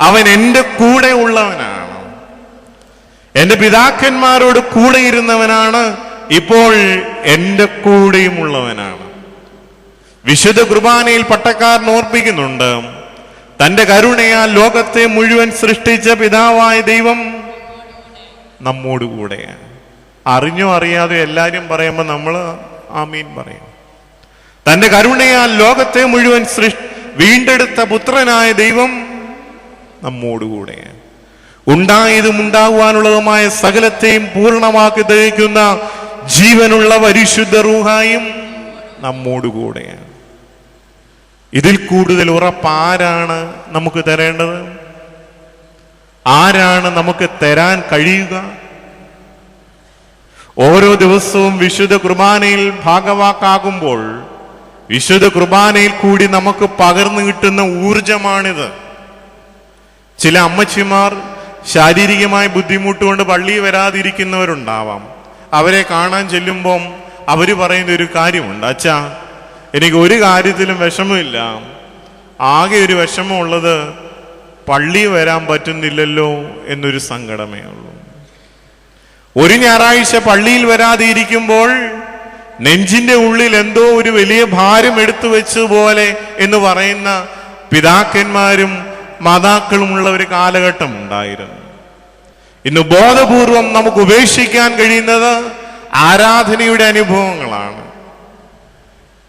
അവൻ എൻ്റെ കൂടെ ഉള്ളവനാണ്. എൻ്റെ പിതാക്കന്മാരോട് കൂടെ ഇരുന്നവനാണ്, ഇപ്പോൾ എൻ്റെ കൂടെയും ഉള്ളവനാണ്. വിശുദ്ധ കുർബാനയിൽ പട്ടക്കാരൻ ഓർപ്പിക്കുന്നുണ്ട്, തന്റെ കരുണയാൽ ലോകത്തെ മുഴുവൻ സൃഷ്ടിച്ച പിതാവായ ദൈവം നമ്മോടുകൂടെയാണ്. അറിഞ്ഞോ അറിയാതെ എല്ലാവരും പറയുമ്പോൾ നമ്മൾ ആമീൻ പറയും. തന്റെ കരുണയാൽ ലോകത്തെ മുഴുവൻ വീണ്ടെടുത്ത പുത്രനായ ദൈവം നമ്മോടുകൂടെയാണ്. ഉണ്ടായതും ഉണ്ടാകുവാനുള്ളതുമായ സകലത്തെയും പൂർണ്ണമാക്കി ദഹിക്കുന്ന ജീവനുള്ള പരിശുദ്ധ റൂഹായും നമ്മോടുകൂടെയാണ്. ഇതിൽ കൂടുതൽ ഉറപ്പ് ആരാണ് നമുക്ക് തരേണ്ടത്? ആരാണ് നമുക്ക് തരാൻ കഴിയുക? ഓരോ ദിവസവും വിശുദ്ധ കുർബാനയിൽ ഭാഗവാക്കാകുമ്പോൾ വിശുദ്ധ കുർബാനയിൽ കൂടി നമുക്ക് പകർന്നു കിട്ടുന്ന ഊർജമാണിത്. ചില അമ്മച്ചിമാർ ശാരീരികമായി ബുദ്ധിമുട്ടുകൊണ്ട് പള്ളിയിൽ വരാതിരിക്കുന്നവരുണ്ടാവാം. അവരെ കാണാൻ ചെല്ലുമ്പം അവർ പറയുന്ന ഒരു കാര്യമുണ്ട്, അച്ഛാ എനിക്ക് ഒരു കാര്യത്തിലും വിഷമമില്ല, ആകെ ഒരു വിഷമമുള്ളത് പള്ളിയിൽ വരാൻ പറ്റുന്നില്ലല്ലോ എന്നൊരു സങ്കടമേ ഉള്ളൂ. ഒരു ഞായറാഴ്ച പള്ളിയിൽ വരാതെ ഇരിക്കുമ്പോൾ നെഞ്ചിന്റെ ഉള്ളിൽ എന്തോ ഒരു വലിയ ഭാരം എടുത്തു വെച്ചതുപോലെ എന്ന് പറയുന്ന പിതാക്കന്മാരും മാതാക്കളുമുള്ള ഒരു കാലഘട്ടം ഉണ്ടായിരുന്നു. ഇന്ന് ബോധപൂർവം നമുക്ക് ഉപേക്ഷിക്കാൻ കഴിയുന്നത് ആരാധനയുടെ അനുഭവങ്ങളാണ്.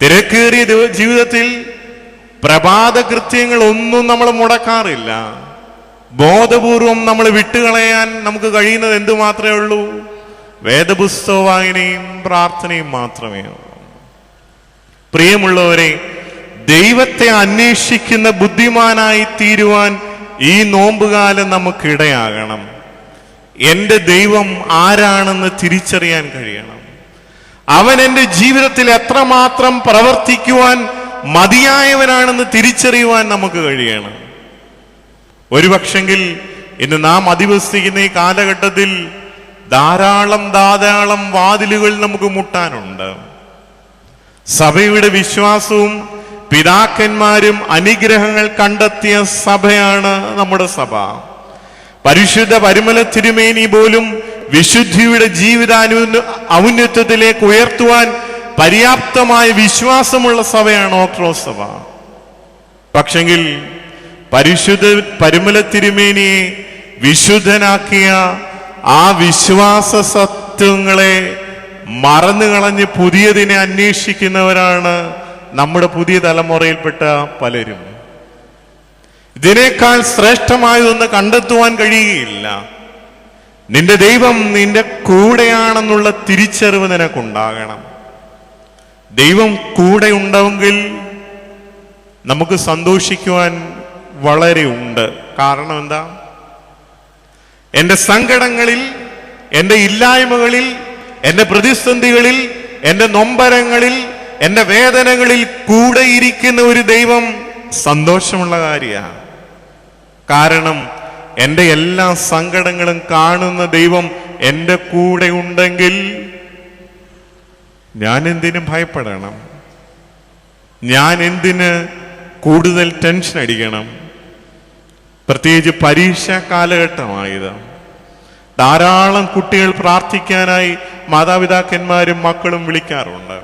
തിരക്കേറിയ ജീവിതത്തിൽ പ്രഭാത കൃത്യങ്ങൾ ഒന്നും നമ്മൾ മുടക്കാറില്ല. ബോധപൂർവം നമ്മൾ വിട്ടുകളയാൻ നമുക്ക് കഴിയുന്നത് എന്തു മാത്രമേ ഉള്ളൂ? വേദപുസ്തക വായനയും പ്രാർത്ഥനയും മാത്രമേ ഉള്ളൂ. പ്രിയമുള്ളവരെ, ദൈവത്തെ അന്വേഷിക്കുന്ന ബുദ്ധിമാനായി തീരുവാൻ ഈ നോമ്പുകാലം നമുക്കിടയാകണം. എൻ്റെ ദൈവം ആരാണെന്ന് തിരിച്ചറിയാൻ കഴിയണം. അവൻ എൻ്റെ ജീവിതത്തിൽ എത്രമാത്രം പ്രവർത്തിക്കുവാൻ മതിയായവനാണെന്ന് തിരിച്ചറിയുവാൻ നമുക്ക് കഴിയണം. ഒരുപക്ഷെങ്കിൽ ഇന്ന് നാം അധിവസിക്കുന്ന ഈ കാലഘട്ടത്തിൽ ധാരാളം വാതിലുകൾ നമുക്ക് മുട്ടാനുണ്ട്. സഭയുടെ വിശ്വാസവും പിതാക്കന്മാരും അനുഗ്രഹങ്ങൾ കണ്ടെത്തിയ സഭയാണ് നമ്മുടെ സഭ. പരിശുദ്ധ പരിമല തിരുമേനി പോലും വിശുദ്ധിയുടെ ജീവിത ഔന്നത്യത്തിലേക്ക് ഉയർത്തുവാൻ പര്യാപ്തമായ വിശ്വാസമുള്ള സഭയാണ് ഓർത്തഡോക്സ് സഭ. പക്ഷെങ്കിൽ പരിശുദ്ധ പരിമല തിരുമേനിയെ വിശുദ്ധനാക്കിയ ആ വിശ്വാസ സത്യങ്ങളെ മറന്നുകളഞ്ഞ് പുതിയതിനെ അന്വേഷിക്കുന്നവരാണ് നമ്മുടെ പുതിയ തലമുറയിൽപ്പെട്ട പലരും. ഇതിനേക്കാൾ ശ്രേഷ്ഠമായതൊന്ന് കണ്ടെത്തുവാൻ കഴിയുകയില്ല. നിന്റെ ദൈവം നിന്റെ കൂടെയാണെന്നുള്ള തിരിച്ചറിവ് നിനക്കുണ്ടാകണം. ദൈവം കൂടെ ഉണ്ടെങ്കിൽ നമുക്ക് സന്തോഷിക്കുവാൻ വളരെ ഉണ്ട്. കാരണം എന്താ? എൻ്റെ സങ്കടങ്ങളിൽ, എൻ്റെ ഇല്ലായ്മകളിൽ, എൻ്റെ പ്രതിസന്ധികളിൽ, എൻ്റെ നൊമ്പരങ്ങളിൽ, എൻ്റെ വേദനകളിൽ കൂടെ ഇരിക്കുന്ന ഒരു ദൈവം സന്തോഷമുള്ള കാര്യമാണ്. കാരണം എൻ്റെ എല്ലാ സങ്കടങ്ങളും കാണുന്ന ദൈവം എൻ്റെ കൂടെ ഉണ്ടെങ്കിൽ ഞാൻ എന്തിനും ഭയപ്പെടണം? ഞാൻ എന്തിന് കൂടുതൽ ടെൻഷൻ അടിക്കണം? പ്രത്യേകിച്ച് പരീക്ഷ കാലഘട്ടമായത്. ധാരാളം കുട്ടികൾ പ്രാർത്ഥിക്കാനായി മാതാപിതാക്കന്മാരും മക്കളും വിളിക്കാറുണ്ട്.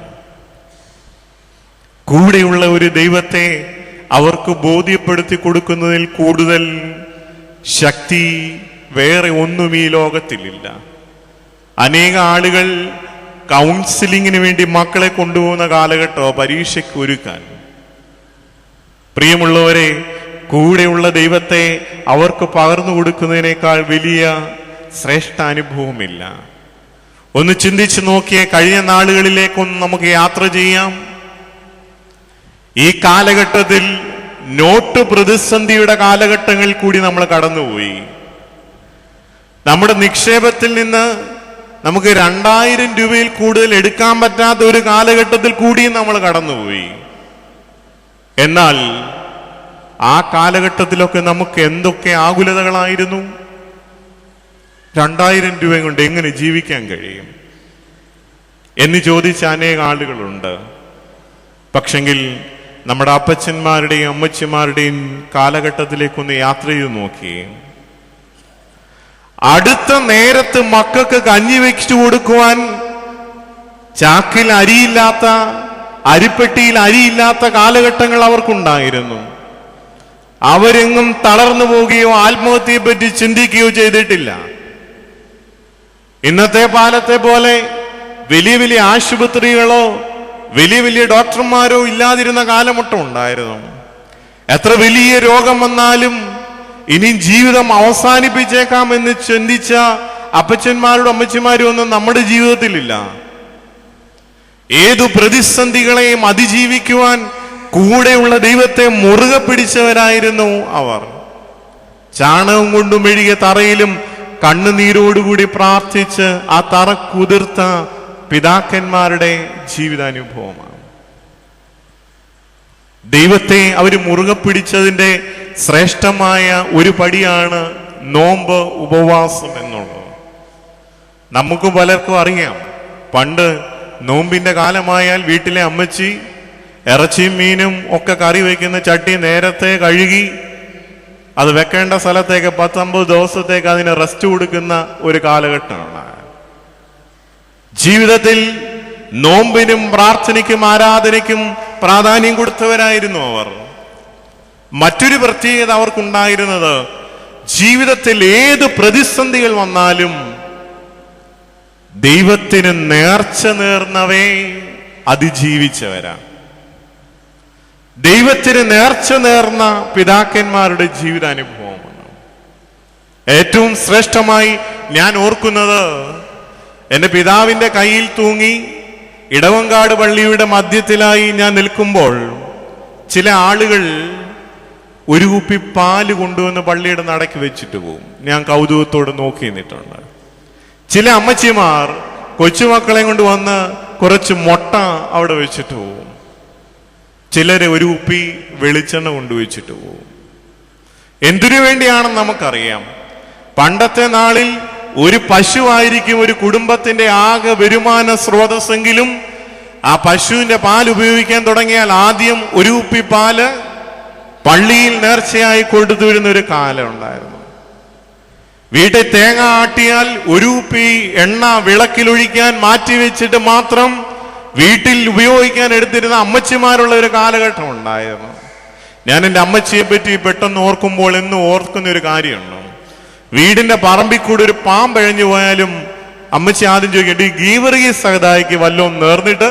കൂടെയുള്ള ഒരു ദൈവത്തെ അവർക്ക് ബോധ്യപ്പെടുത്തി കൊടുക്കുന്നതിൽ കൂടുതൽ ശക്തി വേറെ ഒന്നും ഈ ലോകത്തിലില്ല. അനേക ആളുകൾ കൗൺസിലിങ്ങിന് വേണ്ടി മക്കളെ കൊണ്ടുപോകുന്ന കാലഘട്ടമോ പരീക്ഷയ്ക്ക് ഒരുക്കാൻ. പ്രിയമുള്ളവരെ, കൂടെയുള്ള ദൈവത്തെ അവർക്ക് പകർന്നു കൊടുക്കുന്നതിനേക്കാൾ വലിയ ശ്രേഷ്ഠ അനുഭവമില്ല. ഒന്ന് ചിന്തിച്ചു നോക്കിയേ, കഴിഞ്ഞ നാളുകളിലേക്കൊന്ന് നമുക്ക് യാത്ര ചെയ്യാം. ഈ കാലഘട്ടത്തിൽ നോട്ട് പ്രതിസന്ധിയുടെ കാലഘട്ടങ്ങളിൽ കൂടി നമ്മൾ കടന്നുപോയി. നമ്മുടെ നിക്ഷേപത്തിൽ നിന്ന് നമുക്ക് 2000 രൂപയിൽ കൂടുതൽ എടുക്കാൻ പറ്റാത്ത ഒരു കാലഘട്ടത്തിൽ കൂടിയും നമ്മൾ കടന്നുപോയി. എന്നാൽ ആ കാലഘട്ടത്തിലൊക്കെ നമുക്ക് എന്തൊക്കെ ആകുലതകളായിരുന്നു. 2000 രൂപ കൊണ്ട് എങ്ങനെ ജീവിക്കാൻ കഴിയും എന്ന് ചോദിച്ച അനേക ആളുകളുണ്ട്. പക്ഷെങ്കിൽ നമ്മുടെ അപ്പച്ചന്മാരുടെയും അമ്മച്ചിമാരുടെയും കാലഘട്ടത്തിലേക്കൊന്ന് യാത്ര ചെയ്ത് നോക്കി. അടുത്ത നേരത്ത് മക്കൾക്ക് കഞ്ഞി വെച്ചു കൊടുക്കുവാൻ ചാക്കിൽ അരിയില്ലാത്ത, അരിപ്പെട്ടിയിൽ അരിയില്ലാത്ത കാലഘട്ടങ്ങൾ അവർക്കുണ്ടായിരുന്നു. അവരെങ്ങും തളർന്നു പോവുകയോ ആത്മഹത്യയെ പറ്റി ചിന്തിക്കുകയോ ചെയ്തിട്ടില്ല. ഇന്നത്തെ കാലത്തെ പോലെ വലിയ വലിയ ആശുപത്രികളോ വലിയ വലിയ ഡോക്ടർമാരോ ഇല്ലാതിരുന്ന കാലമൊട്ടം ഉണ്ടായിരുന്നു. എത്ര വലിയ രോഗം വന്നാലും ഇനി ജീവിതം അവസാനിപ്പിച്ചേക്കാമെന്ന് ചിന്തിച്ച അപ്പച്ചന്മാരും അമ്മച്ചിമാരും ഒന്നും നമ്മുടെ ജീവിതത്തിലില്ല. ഏതു പ്രതിസന്ധികളെയും അതിജീവിക്കുവാൻ കൂടെയുള്ള ദൈവത്തെ മുറുകെ പിടിച്ചവരായിരുന്നു അവർ. ചാണകം കൊണ്ടു മെഴുകിയ തറയിലും കണ്ണുനീരോടുകൂടി പ്രാർത്ഥിച്ച് ആ തറ കുതിർത്ത പിതാക്കന്മാരുടെ ജീവിതാനുഭവമാണ്. ദൈവത്തെ അവർ മുറുകെ പിടിച്ചതിൻ്റെ ശ്രേഷ്ഠമായ ഒരു പടിയാണ് നോമ്പ്, ഉപവാസം എന്നുള്ളത്. നമുക്ക് പലർക്കും അറിയാം, പണ്ട് നോമ്പിന്റെ കാലമായാൽ വീട്ടിലെ അമ്മച്ചി ഇറച്ചിയും മീനും ഒക്കെ കറി വയ്ക്കുന്ന ചട്ടി നേരത്തെ കഴുകി അത് വെക്കേണ്ട സ്ഥലത്തേക്ക് 10-50 ദിവസത്തേക്ക് അതിന് റെസ്റ്റ് കൊടുക്കുന്ന ഒരു കാലഘട്ടമാണ്. ജീവിതത്തിൽ നോമ്പിനും പ്രാർത്ഥനയ്ക്കും ആരാധനയ്ക്കും പ്രാധാന്യം കൊടുത്തവരായിരുന്നു അവർ. മറ്റൊരു പ്രത്യേകത അവർക്കുണ്ടായിരുന്നത്, ജീവിതത്തിൽ ഏത് പ്രതിസന്ധികൾ വന്നാലും ദൈവത്തിന് നേർച്ച നേർന്നവേ അതിജീവിച്ചവരാ. ദൈവത്തിന് നേർച്ച നേർന്ന പിതാക്കന്മാരുടെ ജീവിതാനുഭവമാണ്. ഏറ്റവും ശ്രേഷ്ഠമായി ഞാൻ ഓർക്കുന്നത്, എന്റെ പിതാവിന്റെ കയ്യിൽ തൂങ്ങി ഇടവങ്കാട് പള്ളിയുടെ മധ്യത്തിലായി ഞാൻ നിൽക്കുമ്പോൾ ചില ആളുകൾ ഒരു കുപ്പി പാല് കൊണ്ടുവന്ന് പള്ളിയുടെ നടക്ക് വെച്ചിട്ട് പോകും. ഞാൻ കൗതുകത്തോട് നോക്കി നിന്നിട്ടുണ്ട്. ചില അമ്മച്ചിമാർ കൊച്ചുമക്കളെ കൊണ്ട് വന്ന് കുറച്ച് മുട്ട അവിടെ വെച്ചിട്ട് പോകും. ചിലര് ഒരു കുപ്പി വെളിച്ചെണ്ണ കൊണ്ടുവച്ചിട്ട് പോകും. എന്തിനു വേണ്ടിയാണെന്ന് നമുക്കറിയാം. പണ്ടത്തെ നാളിൽ ഒരു പശുവായിരിക്കും ഒരു കുടുംബത്തിന്റെ ആകെ വരുമാന സ്രോതസ്സെങ്കിലും ആ പശുവിന്റെ പാൽ ഉപയോഗിക്കാൻ തുടങ്ങിയാൽ ആദ്യം ഒരു കുപ്പി പാല് പള്ളിയിൽ നേർച്ചയായി കൊടുത്തു വരുന്ന ഒരു കാലം ഉണ്ടായിരുന്നു. വീട്ടിൽ തേങ്ങ ആട്ടിയാൽ ഒരു കുപ്പി എണ്ണ വിളക്കിലൊഴിക്കാൻ മാറ്റിവെച്ചിട്ട് മാത്രം വീട്ടിൽ ഉപയോഗിക്കാൻ എടുത്തിരുന്ന അമ്മച്ചിമാരുള്ള ഒരു കാലഘട്ടം ഉണ്ടായിരുന്നു. ഞാൻ എൻ്റെ അമ്മച്ചിയെ പറ്റി പെട്ടെന്ന് ഓർക്കുമ്പോൾ എന്നും ഓർക്കുന്ന ഒരു കാര്യമുണ്ട്. വീടിന്റെ പറമ്പിൽ കൂടെ ഒരു പാമ്പഴഞ്ഞു പോയാലും അമ്മച്ചി ആദ്യം ചോദിക്കട്ടെ, ഈ ഗീവർഗീസ് സഹതായിക്ക് വല്ലതും നേർന്നിട്ട്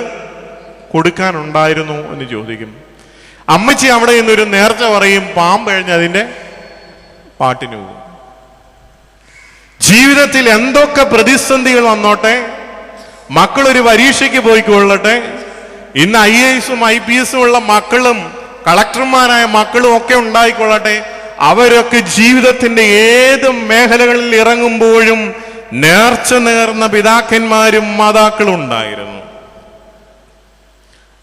കൊടുക്കാനുണ്ടായിരുന്നു എന്ന് ചോദിക്കും. അമ്മച്ചി അവിടെ നിന്നൊരു നേർച്ച പറയും, പാമ്പഴഞ്ഞ് അതിന്റെ പാട്ടിന് പോകും. ജീവിതത്തിൽ എന്തൊക്കെ പ്രതിസന്ധികൾ വന്നോട്ടെ, മക്കളൊരു പരീക്ഷയ്ക്ക് പോയിക്കൊള്ളട്ടെ, ഇന്ന് IAS-ഉം IPS-ഉം ഉള്ള മക്കളും കളക്ടർമാരായ മക്കളും ഒക്കെ ഉണ്ടായിക്കൊള്ളട്ടെ, അവരൊക്കെ ജീവിതത്തിന്റെ ഏത് മേഖലകളിൽ ഇറങ്ങുമ്പോഴും നേർച്ച നേർന്ന പിതാക്കന്മാരും മാതാക്കളും ഉണ്ടായിരുന്നു.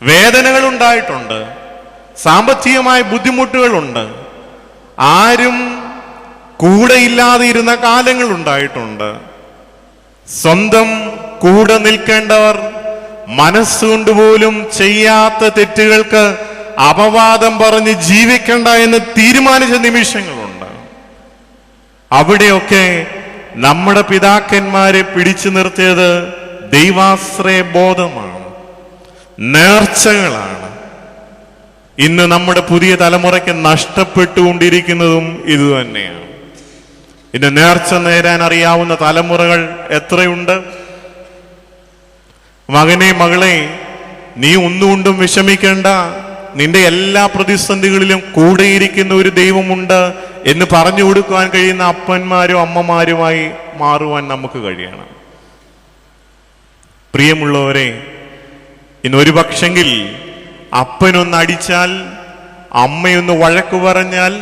വേദനകൾ ഉണ്ടായിട്ടുണ്ട്, സാമ്പത്തികമായ ബുദ്ധിമുട്ടുകളുണ്ട്, ആരും കൂടെയില്ലാതെ ഇരുന്ന കാലങ്ങൾ ഉണ്ടായിട്ടുണ്ട്. സ്വന്തം കൂടെ നിൽക്കേണ്ടവർ മനസ്സുകൊണ്ട് പോലും ചെയ്യാത്ത തെറ്റുകൾക്ക് അപവാദം പറഞ്ഞ് ജീവിക്കണ്ട എന്ന് തീരുമാനിച്ച നിമിഷങ്ങളുണ്ട്. അവിടെയൊക്കെ നമ്മുടെ പിതാക്കന്മാരെ പിടിച്ചു നിർത്തിയത് ദൈവാശ്രയ ബോധമാണ്, നേർച്ചകളാണ്. ഇന്ന് നമ്മുടെ പുതിയ തലമുറയ്ക്ക് നഷ്ടപ്പെട്ടുകൊണ്ടിരിക്കുന്നതും ഇതുതന്നെയാണ്. ഇന്ന് നേർച്ച നേരാൻ അറിയാവുന്ന തലമുറകൾ എത്രയുണ്ട്? മകനെ, മകളെ, നീ ഒന്നുകൊണ്ടും വിഷമിക്കേണ്ട, നിന്റെ എല്ലാ പ്രതിസന്ധികളിലും കൂടെയിരിക്കുന്ന ഒരു ദൈവമുണ്ട് എന്ന് പറഞ്ഞു കൊടുക്കുവാൻ കഴിയുന്ന അപ്പന്മാരും അമ്മമാരുമായി മാറുവാൻ നമുക്ക് കഴിയണം. പ്രിയമുള്ളവരെ, ഇന്നൊരു പക്ഷെങ്കിൽ അപ്പനൊന്ന് അടിച്ചാൽ, അമ്മയൊന്ന് വഴക്കു പറഞ്ഞാൽ,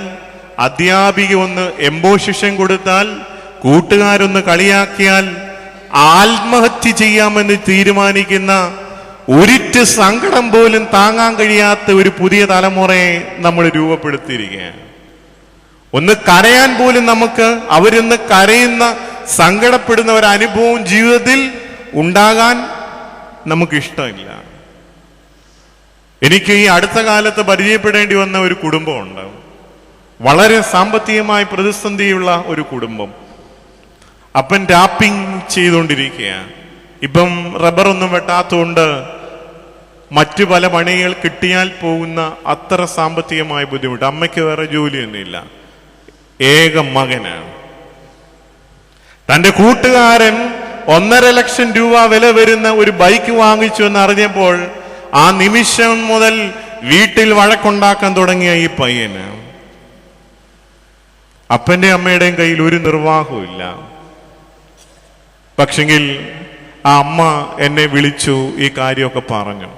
അധ്യാപിക ഒന്ന് എംബോഷിഷൻ കൊടുത്താൽ, കൂട്ടുകാരൊന്ന് കളിയാക്കിയാൽ ആത്മഹത്യ ചെയ്യാമെന്ന് തീരുമാനിക്കുന്ന, ഒരിറ്റ് സങ്കടം പോലും താങ്ങാൻ കഴിയാത്ത ഒരു പുതിയ തലമുറയെ നമ്മൾ രൂപപ്പെടുത്തിയിരിക്കുകയാണ്. ഒന്ന് കരയാൻ പോലും അവരൊന്ന് കരയുന്ന, സങ്കടപ്പെടുന്ന ഒരു അനുഭവം ജീവിതത്തിൽ ഉണ്ടാകാൻ നമുക്കിഷ്ടമില്ല. എനിക്ക് ഈ അടുത്ത കാലത്ത് പരിചയപ്പെടേണ്ടി വന്ന ഒരു കുടുംബമുണ്ട്. വളരെ സാമ്പത്തികമായി പ്രതിസന്ധിയുള്ള ഒരു കുടുംബം. അപ്പൻ ടാപ്പിംഗ് ചെയ്തുകൊണ്ടിരിക്കുകയാണ്. ഇപ്പം റബ്ബറൊന്നും വെട്ടാത്തതുകൊണ്ട് മറ്റു പല പണികൾ കിട്ടിയാൽ പോകുന്ന അത്ര സാമ്പത്തികമായ ബുദ്ധിമുട്ട്. അമ്മയ്ക്ക് വേറെ ജോലിയൊന്നുമില്ല, ഏക മകനാണ്. തന്റെ കൂട്ടുകാരൻ 1.5 ലക്ഷം രൂപ വില വരുന്ന ഒരു ബൈക്ക് വാങ്ങിച്ചു എന്ന് അറിഞ്ഞപ്പോൾ ആ നിമിഷം മുതൽ വീട്ടിൽ വഴക്കുണ്ടാക്കാൻ തുടങ്ങിയ ഈ പയ്യന് അപ്പന്റെ അമ്മയുടെയും കയ്യിൽ ഒരു നിർവാഹവും ഇല്ല. പക്ഷെങ്കിൽ ആ അമ്മ എന്നെ വിളിച്ചു, ഈ കാര്യമൊക്കെ പറഞ്ഞു.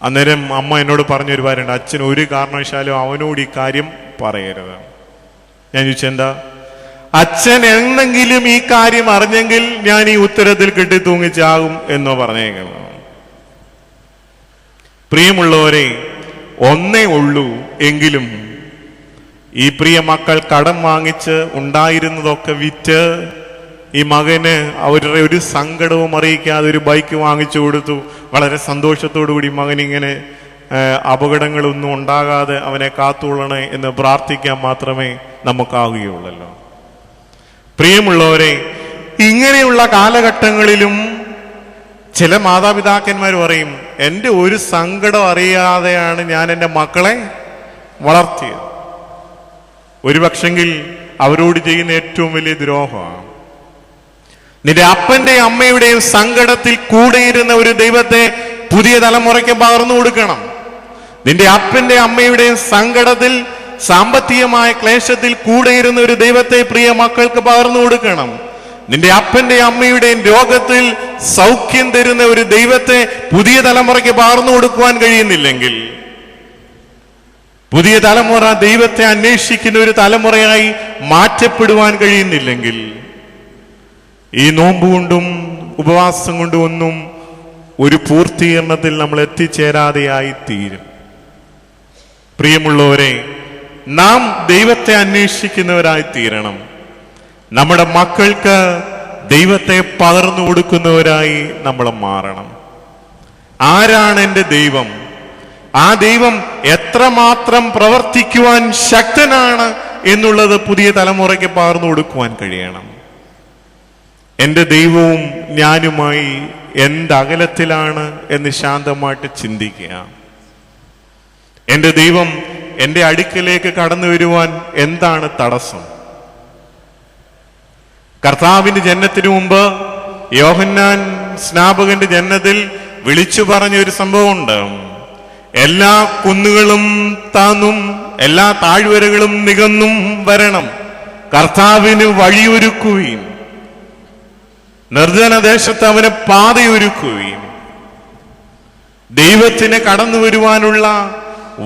അന്നേരം അമ്മ എന്നോട് പറഞ്ഞൊരു കാര്യമുണ്ട്, അച്ഛൻ ഒരു കാരണവശാലും അവനോട് ഈ കാര്യം പറയരുത്. ഞാൻ ചോദിച്ചു, എന്താ? അച്ഛൻ എന്തെങ്കിലും ഈ കാര്യം അറിഞ്ഞെങ്കിൽ ഞാൻ ഈ ഉത്തരത്തിൽ കെട്ടി തൂങ്ങിച്ചാകും എന്നോ പറഞ്ഞേക്കണം. പ്രിയമുള്ളവരെ, ഒന്നേ ഉള്ളൂ എങ്കിലും ഈ പ്രിയ മക്കൾ കടം വാങ്ങിച്ച് ഉണ്ടായിരുന്നതൊക്കെ വിറ്റ് ഈ മകന് അവരുടെ ഒരു സങ്കടവും അറിയിക്കാതെ ഒരു ബൈക്ക് വാങ്ങിച്ചു കൊടുത്തു. വളരെ സന്തോഷത്തോടു കൂടി മകനിങ്ങനെ അപകടങ്ങളൊന്നും ഉണ്ടാകാതെ അവനെ കാത്തുകൊള്ളണേ എന്ന് പ്രാർത്ഥിക്കാൻ മാത്രമേ നമുക്കാവുകയുള്ളല്ലോ. പ്രിയമുള്ളവരെ, ഇങ്ങനെയുള്ള കാലഘട്ടങ്ങളിലും ചില മാതാപിതാക്കന്മാർ പറയും, എൻ്റെ ഒരു സങ്കടം അറിയാതെയാണ് ഞാൻ എൻ്റെ മക്കളെ വളർത്തിയത്. ഒരു പക്ഷെങ്കിൽ അവരോട് ചെയ്യുന്ന ഏറ്റവും വലിയ ദ്രോഹമാണ്. നിന്റെ അപ്പന്റെയും അമ്മയുടെയും സങ്കടത്തിൽ കൂടെയിരുന്ന ഒരു ദൈവത്തെ പുതിയ തലമുറയ്ക്ക് പകർന്നു കൊടുക്കണം. നിന്റെ അപ്പന്റെ അമ്മയുടെയും സങ്കടത്തിൽ, സാമ്പത്തികമായ ക്ലേശത്തിൽ കൂടെയിരുന്ന ഒരു ദൈവത്തെ പ്രിയ മക്കൾക്ക് പകർന്നു കൊടുക്കണം. നിന്റെ അപ്പന്റെ അമ്മയുടെയും രോഗത്തിൽ സൗഖ്യം തരുന്ന ഒരു ദൈവത്തെ പുതിയ തലമുറയ്ക്ക് പകർന്നു കൊടുക്കുവാൻ കഴിയുന്നില്ലെങ്കിൽ, പുതിയ തലമുറ ദൈവത്തെ അന്വേഷിക്കുന്ന ഒരു തലമുറയായി മാറ്റപ്പെടുവാൻ കഴിയുന്നില്ലെങ്കിൽ, ഈ നോമ്പ് കൊണ്ടും ഉപവാസം കൊണ്ടും ഒന്നും ഒരു പൂർത്തീകരണത്തിൽ നമ്മൾ എത്തിച്ചേരാതെയായി തീരും. പ്രിയമുള്ളവരെ, നാം ദൈവത്തെ അന്വേഷിക്കുന്നവരായി തീരണം. നമ്മുടെ മക്കൾക്ക് ദൈവത്തെ പകർന്നു കൊടുക്കുന്നവരായി നമ്മൾ മാറണം. ആരാണ് എൻ്റെ ദൈവം? ആ ദൈവം എത്രമാത്രം പ്രവർത്തിക്കുവാൻ ശക്തനാണ് എന്നുള്ളത് പുതിയ തലമുറയ്ക്ക് പകർന്നു കൊടുക്കുവാൻ കഴിയണം. എൻ്റെ ദൈവവും ഞാനുമായി എന്തകലത്തിലാണ് എന്ന് ശാന്തമായിട്ട് ചിന്തിക്കുക. എൻ്റെ ദൈവം എൻ്റെ അടുക്കലേക്ക് കടന്നു വരുവാൻ എന്താണ് തടസ്സം? കർത്താവിന്റെ ജനനത്തിനു മുമ്പ് യോഹന്നാൻ സ്നാപകന്റെ ജനനത്തിൽ വിളിച്ചു പറഞ്ഞൊരു സംഭവമുണ്ട്. എല്ലാ കുന്നുകളും താന്നും എല്ലാ താഴ്വരകളും നികന്നും വരണം, കർത്താവിന് വഴിയൊരുക്കുകയും നിർജ്ജനദേശത്ത് അവന് പാതയൊരുക്കുകയും. ദൈവത്തിന് കടന്നു വരുവാനുള്ള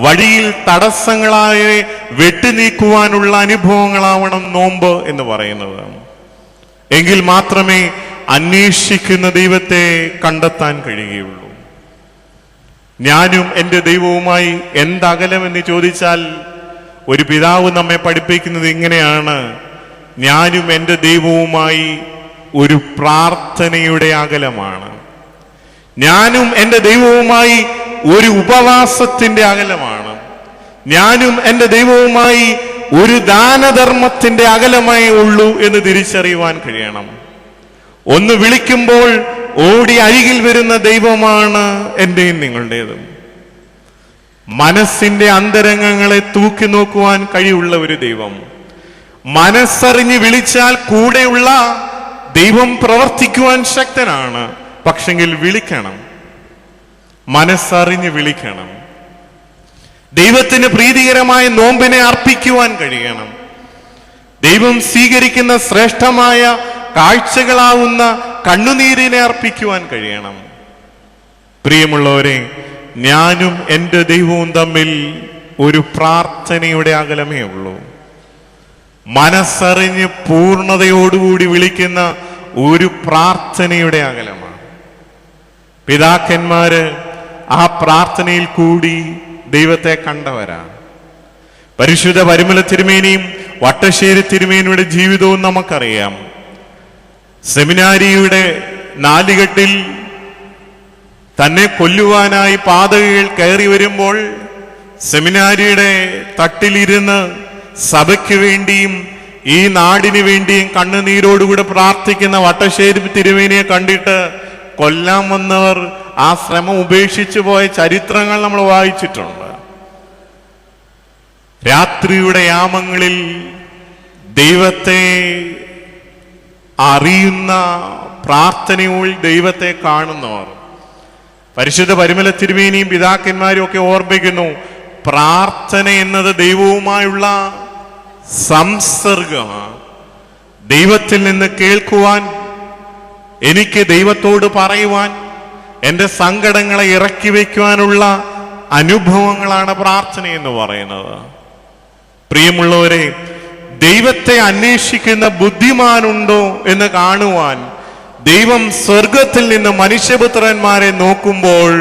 വഴിയിൽ തടസ്സങ്ങളായി വെട്ടിനീക്കുവാനുള്ള അനുഭവങ്ങളാവണം നോമ്പ് എന്ന് പറയുന്നത്. എങ്കിൽ മാത്രമേ അന്വേഷിക്കുന്ന ദൈവത്തെ കണ്ടെത്താൻ കഴിയുകയുള്ളൂ. ഞാനും എൻ്റെ ദൈവവുമായി എന്തകലമെന്ന് ചോദിച്ചാൽ ഒരു പിതാവ് നമ്മെ പഠിപ്പിക്കുന്നത് ഇങ്ങനെയാണ്: ഞാനും എൻ്റെ ദൈവവുമായി ഒരു പ്രാർത്ഥനയുടെ അകലമാണ്. ഞാനും എൻ്റെ ദൈവവുമായി ഒരു ഉപവാസത്തിന്റെ അകലമാണ്. ഞാനും എൻ്റെ ദൈവവുമായി ഒരു ദാനധർമ്മത്തിന്റെ അകലമേ ഉള്ളൂ എന്ന് തിരിച്ചറിയുവാൻ കഴിയണം. ഒന്ന് വിളിക്കുമ്പോൾ ഓടി അരികിൽ വരുന്ന ദൈവമാണ് എന്റെയും നിങ്ങളുടേതും. മനസ്സിന്റെ അന്തരംഗങ്ങളെ തൂക്കി നോക്കുവാൻ കഴിവുള്ള ഒരു ദൈവം. മനസ്സറിഞ്ഞ് വിളിച്ചാൽ കൂടെയുള്ള ദൈവം പ്രവർത്തിക്കുവാൻ ശക്തനാണ്. പക്ഷെങ്കിൽ വിളിക്കണം, മനസ്സറിഞ്ഞ് വിളിക്കണം. ദൈവത്തിന് പ്രീതികരമായ നോമ്പിനെ അർപ്പിക്കുവാൻ കഴിയണം. ദൈവം സ്വീകരിക്കുന്ന ശ്രേഷ്ഠമായ കാഴ്ചകളാവുന്ന കണ്ണുനീരിനെ അർപ്പിക്കുവാൻ കഴിയണം. പ്രിയമുള്ളവരെ, ഞാനും എൻ്റെ ദൈവവും തമ്മിൽ ഒരു പ്രാർത്ഥനയുടെ അകലമേ ഉള്ളൂ. മനസ്സറിഞ്ഞ് പൂർണ്ണതയോടുകൂടി വിളിക്കുന്ന ഒരു പ്രാർത്ഥനയുടെ അകലമാണ്. പിതാക്കന്മാര് ആ പ്രാർത്ഥനയിൽ കൂടി ദൈവത്തെ കണ്ടവരാണ്. പരിശുദ്ധ പരിമല തിരുമേനിയും വട്ടശ്ശേരി തിരുമേനിയുടെ ജീവിതവും നമുക്കറിയാം. സെമിനാരിയുടെ നാലുകെട്ടിൽ തന്നെ കൊല്ലുവാനായി പാതകൾ കയറി വരുമ്പോൾ സെമിനാരിയുടെ തട്ടിലിരുന്ന് സഭയ്ക്ക് വേണ്ടിയും ഈ നാടിന് വേണ്ടിയും കണ്ണുനീരോടുകൂടെ പ്രാർത്ഥിക്കുന്ന വട്ടശ്ശേരി തിരുമേനിയെ കണ്ടിട്ട് കൊല്ലാൻ വന്നവർ ആ ശ്രമം ഉപേക്ഷിച്ചു പോയ ചരിത്രങ്ങൾ നമ്മൾ വായിച്ചിട്ടുണ്ട്. രാത്രിയുടെ യാമങ്ങളിൽ ദൈവത്തെ അറിയുന്ന പ്രാർത്ഥനയിൽ ദൈവത്തെ കാണുന്നവർ, പരിശുദ്ധ പരിമല തിരുമേനിയും പിതാക്കന്മാരും ഒക്കെ ഓർമ്മിക്കുന്നു, പ്രാർത്ഥന എന്നത് ദൈവവുമായുള്ള സംസർഗമാണ്. ദൈവത്തിൽ നിന്ന് കേൾക്കുവാൻ, എനിക്ക് ദൈവത്തോട് പറയുവാൻ, എൻ്റെ സങ്കടങ്ങളെ ഇറക്കി വയ്ക്കുവാനുള്ള അനുഭവങ്ങളാണ് പ്രാർത്ഥന എന്ന് പറയുന്നത്. പ്രിയമുള്ളവരെ, ദൈവത്തെ അന്വേഷിക്കുന്ന ബുദ്ധിമാനുണ്ടോ എന്ന് കാണുവാൻ ദൈവം സ്വർഗത്തിൽ നിന്ന് മനുഷ്യപുത്രന്മാരെ നോക്കുമ്പോൾ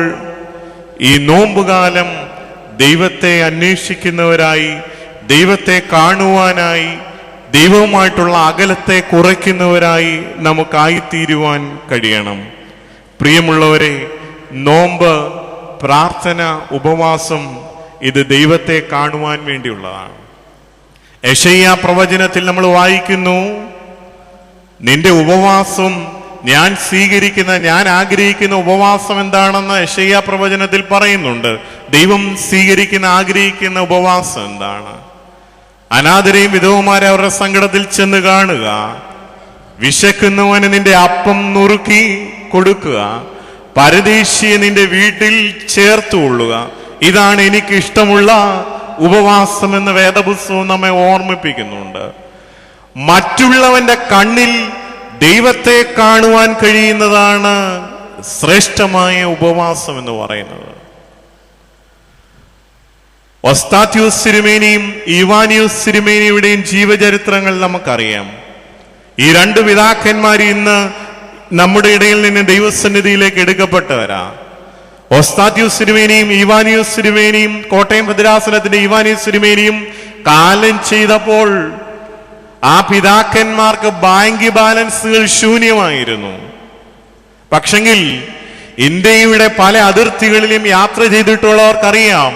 ഈ നോമ്പുകാലം ദൈവത്തെ അന്വേഷിക്കുന്നവരായി, ദൈവത്തെ കാണുവാനായി, ദൈവവുമായിട്ടുള്ള അകലത്തെ കുറയ്ക്കുന്നവരായി നമുക്കായിത്തീരുവാൻ കഴിയണം. പ്രിയമുള്ളവരെ, നോമ്പ്, പ്രാർത്ഥന, ഉപവാസം ഇത് ദൈവത്തെ കാണുവാൻ വേണ്ടിയുള്ളതാണ്. യെശയ്യാ പ്രവചനത്തിൽ നമ്മൾ വായിക്കുന്നു, നിന്റെ ഉപവാസം ഞാൻ സ്വീകരിക്കുന്ന, ഞാൻ ആഗ്രഹിക്കുന്ന ഉപവാസം എന്താണെന്ന് യെശയ്യാ പ്രവചനത്തിൽ പറയുന്നുണ്ട്. ദൈവം സ്വീകരിക്കുന്ന, ആഗ്രഹിക്കുന്ന ഉപവാസം എന്താണ്? അനാഥരെയും വിധവമാരെ അവരുടെ സങ്കടത്തിൽ ചെന്ന് കാണുക, വിശക്കുന്നവന് നിന്റെ അപ്പം നുറുക്കി കൊടുക്കുക, പരദേശിയെ നിന്റെ വീട്ടിൽ ചേർത്തുകൊള്ളുക. ഇതാണ് എനിക്ക് ഇഷ്ടമുള്ള ഉപവാസം എന്ന് വേദപുസ്തകം നമ്മെ ഓർമ്മിപ്പിക്കുന്നുണ്ട്. മറ്റുള്ളവന്റെ കണ്ണിൽ ദൈവത്തെ കാണുവാൻ കഴിയുന്നതാണ് ശ്രേഷ്ഠമായ ഉപവാസം എന്ന് പറയുന്നത്. ഒസ്താത്യൂസ് തിരുമേനിയും ഈവാനിയൂസ് തിരുമേനിയുടെയും ജീവചരിത്രങ്ങൾ നമുക്കറിയാം. ഈ രണ്ട് പിതാക്കന്മാർ ഇന്ന് നമ്മുടെ ഇടയിൽ നിന്ന് ദൈവസന്നിധിയിലേക്ക് എടുക്കപ്പെട്ടവരാ. ഒസ്താത്യൂസ് തിരുമേനിയും ഈവാനിയൂസ് തിരുമേനിയും, കോട്ടയം ഭദ്രാസനത്തിന്റെ ഈവാനിയൂസ് തിരുമേനിയും കാലം ചെയ്തപ്പോൾ ആ പിതാക്കന്മാർക്ക് ബാങ്ക് ബാലൻസുകൾ ശൂന്യമായിരുന്നു. പക്ഷെങ്കിൽ ഇന്ത്യയുടെ പല അതിർത്തികളിലും യാത്ര ചെയ്തിട്ടുള്ളവർക്കറിയാം,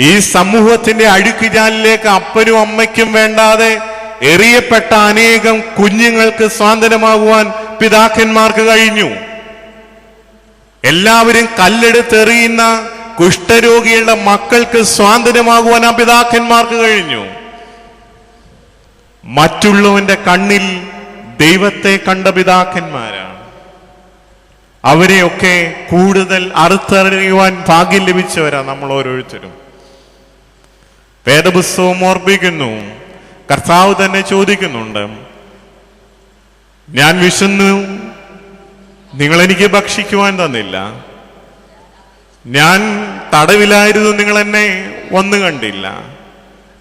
ഈ സമൂഹത്തിന്റെ അഴുക്കുചാലിലേക്ക് അപ്പനും അമ്മയ്ക്കും വേണ്ടാതെ എറിയപ്പെട്ട അനേകം കുഞ്ഞുങ്ങൾക്ക് സ്വാതന്ത്ര്യമാകുവാൻ പിതാക്കന്മാർക്ക് കഴിഞ്ഞു. എല്ലാവരും കല്ലെടുത്തെറിയുന്ന കുഷ്ഠരോഗികളുടെ മക്കൾക്ക് സ്വാതന്ത്ര്യമാകുവാൻ ആ പിതാക്കന്മാർക്ക് കഴിഞ്ഞു. മറ്റുള്ളവന്റെ കണ്ണിൽ ദൈവത്തെ കണ്ട പിതാക്കന്മാരാണ്. അവരെയൊക്കെ കൂടുതൽ അറുത്തറിയുവാൻ ഭാഗ്യം ലഭിച്ചവരാ നമ്മൾ ഓരോരുത്തരും. വേദപുസ്തകം ഓർപ്പിക്കുന്നു, കർത്താവ് തന്നെ ചോദിക്കുന്നുണ്ട്, ഞാൻ വിശന്നു, നിങ്ങൾ എനിക്ക് ഭക്ഷിക്കുവാൻ തന്നില്ല. ഞാൻ തടവിലായിരുന്നു, നിങ്ങൾ എന്നെ വന്നു കണ്ടില്ല.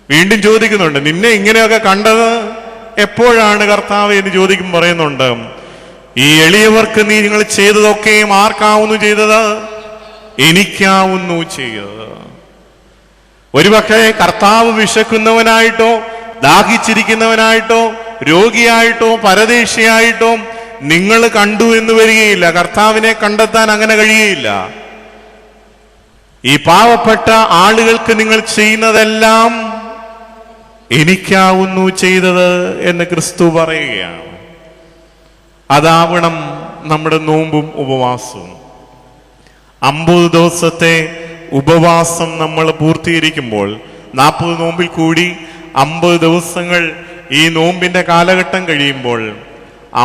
വീണ്ടും ചോദിക്കുന്നുണ്ട്, നിന്നെ ഇങ്ങനെയൊക്കെ കണ്ടത് എപ്പോഴാണ് കർത്താവ് എന്ന് ചോദിക്കുമ്പോൾ പറയുന്നുണ്ട്, ഈ എളിയവർക്ക് നീ നിങ്ങൾ ചെയ്തതൊക്കെയും ആർക്കാവുന്നു ചെയ്തത്? എനിക്കാവുന്നു ചെയ്തത്. ഒരുപക്ഷെ കർത്താവ് വിശക്കുന്നവനായിട്ടോ, ദാഹിച്ചിരിക്കുന്നവനായിട്ടോ, രോഗിയായിട്ടോ, പരദേശിയായിട്ടോ നിങ്ങൾ കണ്ടു എന്ന് വരികയില്ല. കർത്താവിനെ കണ്ടെത്താൻ അങ്ങനെ കഴിയുകയില്ല. ഈ പാവപ്പെട്ട ആളുകൾക്ക് നിങ്ങൾ ചെയ്യുന്നതെല്ലാം എനിക്കാവുന്നു ചെയ്തത് എന്ന് ക്രിസ്തു പറയുകയാണ്. അതാവണം നമ്മുടെ നോമ്പും ഉപവാസവും. 50 ദിവസത്തെ ഉപവാസം നമ്മൾ പൂർത്തീകരിക്കുമ്പോൾ, 40 നോമ്പിൽ കൂടി 50 ദിവസങ്ങൾ ഈ നോമ്പിന്റെ കാലഘട്ടം കഴിയുമ്പോൾ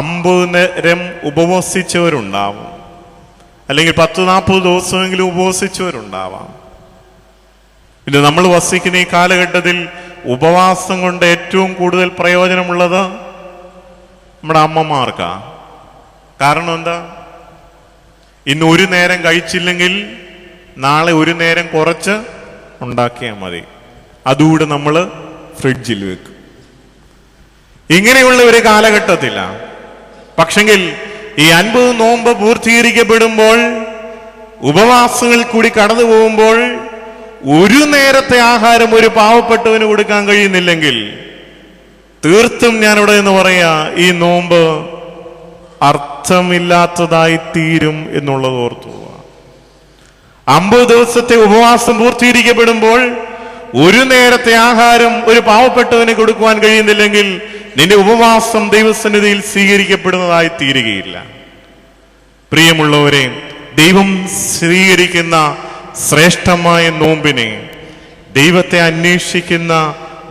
50 നേരം ഉപവസിച്ചവരുണ്ടാവും, അല്ലെങ്കിൽ 10-40 ദിവസമെങ്കിലും ഉപവസിച്ചവരുണ്ടാവാം. പിന്നെ നമ്മൾ വസിക്കുന്ന ഈ കാലഘട്ടത്തിൽ ഉപവാസം കൊണ്ട് ഏറ്റവും കൂടുതൽ പ്രയോജനമുള്ളത് നമ്മുടെ അമ്മമാർക്കാ. കാരണം എന്താ? ഇന്ന് ഒരു നേരം കഴിച്ചില്ലെങ്കിൽ നാളെ ഒരു നേരം കുറച്ച് ഉണ്ടാക്കിയാൽ മതി, അതുകൂടെ നമ്മൾ ഫ്രിഡ്ജിൽ വെക്കും. ഇങ്ങനെയുള്ള ഒരു കാലഘട്ടത്തിലാണ്. പക്ഷെങ്കിൽ ഈ 50 നോമ്പ് പൂർത്തീകരിക്കപ്പെടുമ്പോൾ, ഉപവാസങ്ങളിൽ കൂടി കടന്നു പോകുമ്പോൾ, ഒരു നേരത്തെ ആഹാരം ഒരു പാവപ്പെട്ടവന് കൊടുക്കാൻ കഴിയുന്നില്ലെങ്കിൽ തീർത്തും ഞാനിവിടെ എന്ന് പറയാ, ഈ നോമ്പ് അർത്ഥമില്ലാത്തതായി തീരും എന്നുള്ളത് ഓർത്തു. 50 ദിവസത്തെ ഉപവാസം പൂർത്തീകരിക്കപ്പെടുമ്പോൾ ഒരു നേരത്തെ ആഹാരം ഒരു പാവപ്പെട്ടവന് കൊടുക്കുവാൻ കഴിയുന്നില്ലെങ്കിൽ നിന്റെ ഉപവാസം ദൈവസന്നിധിയിൽ സ്വീകരിക്കപ്പെടുന്നതായി തീരുകയില്ല. പ്രിയമുള്ളവരെ, ദൈവം സ്വീകരിക്കുന്ന ശ്രേഷ്ഠമായ നോമ്പിനെ ദൈവത്തെ അന്വേഷിക്കുന്ന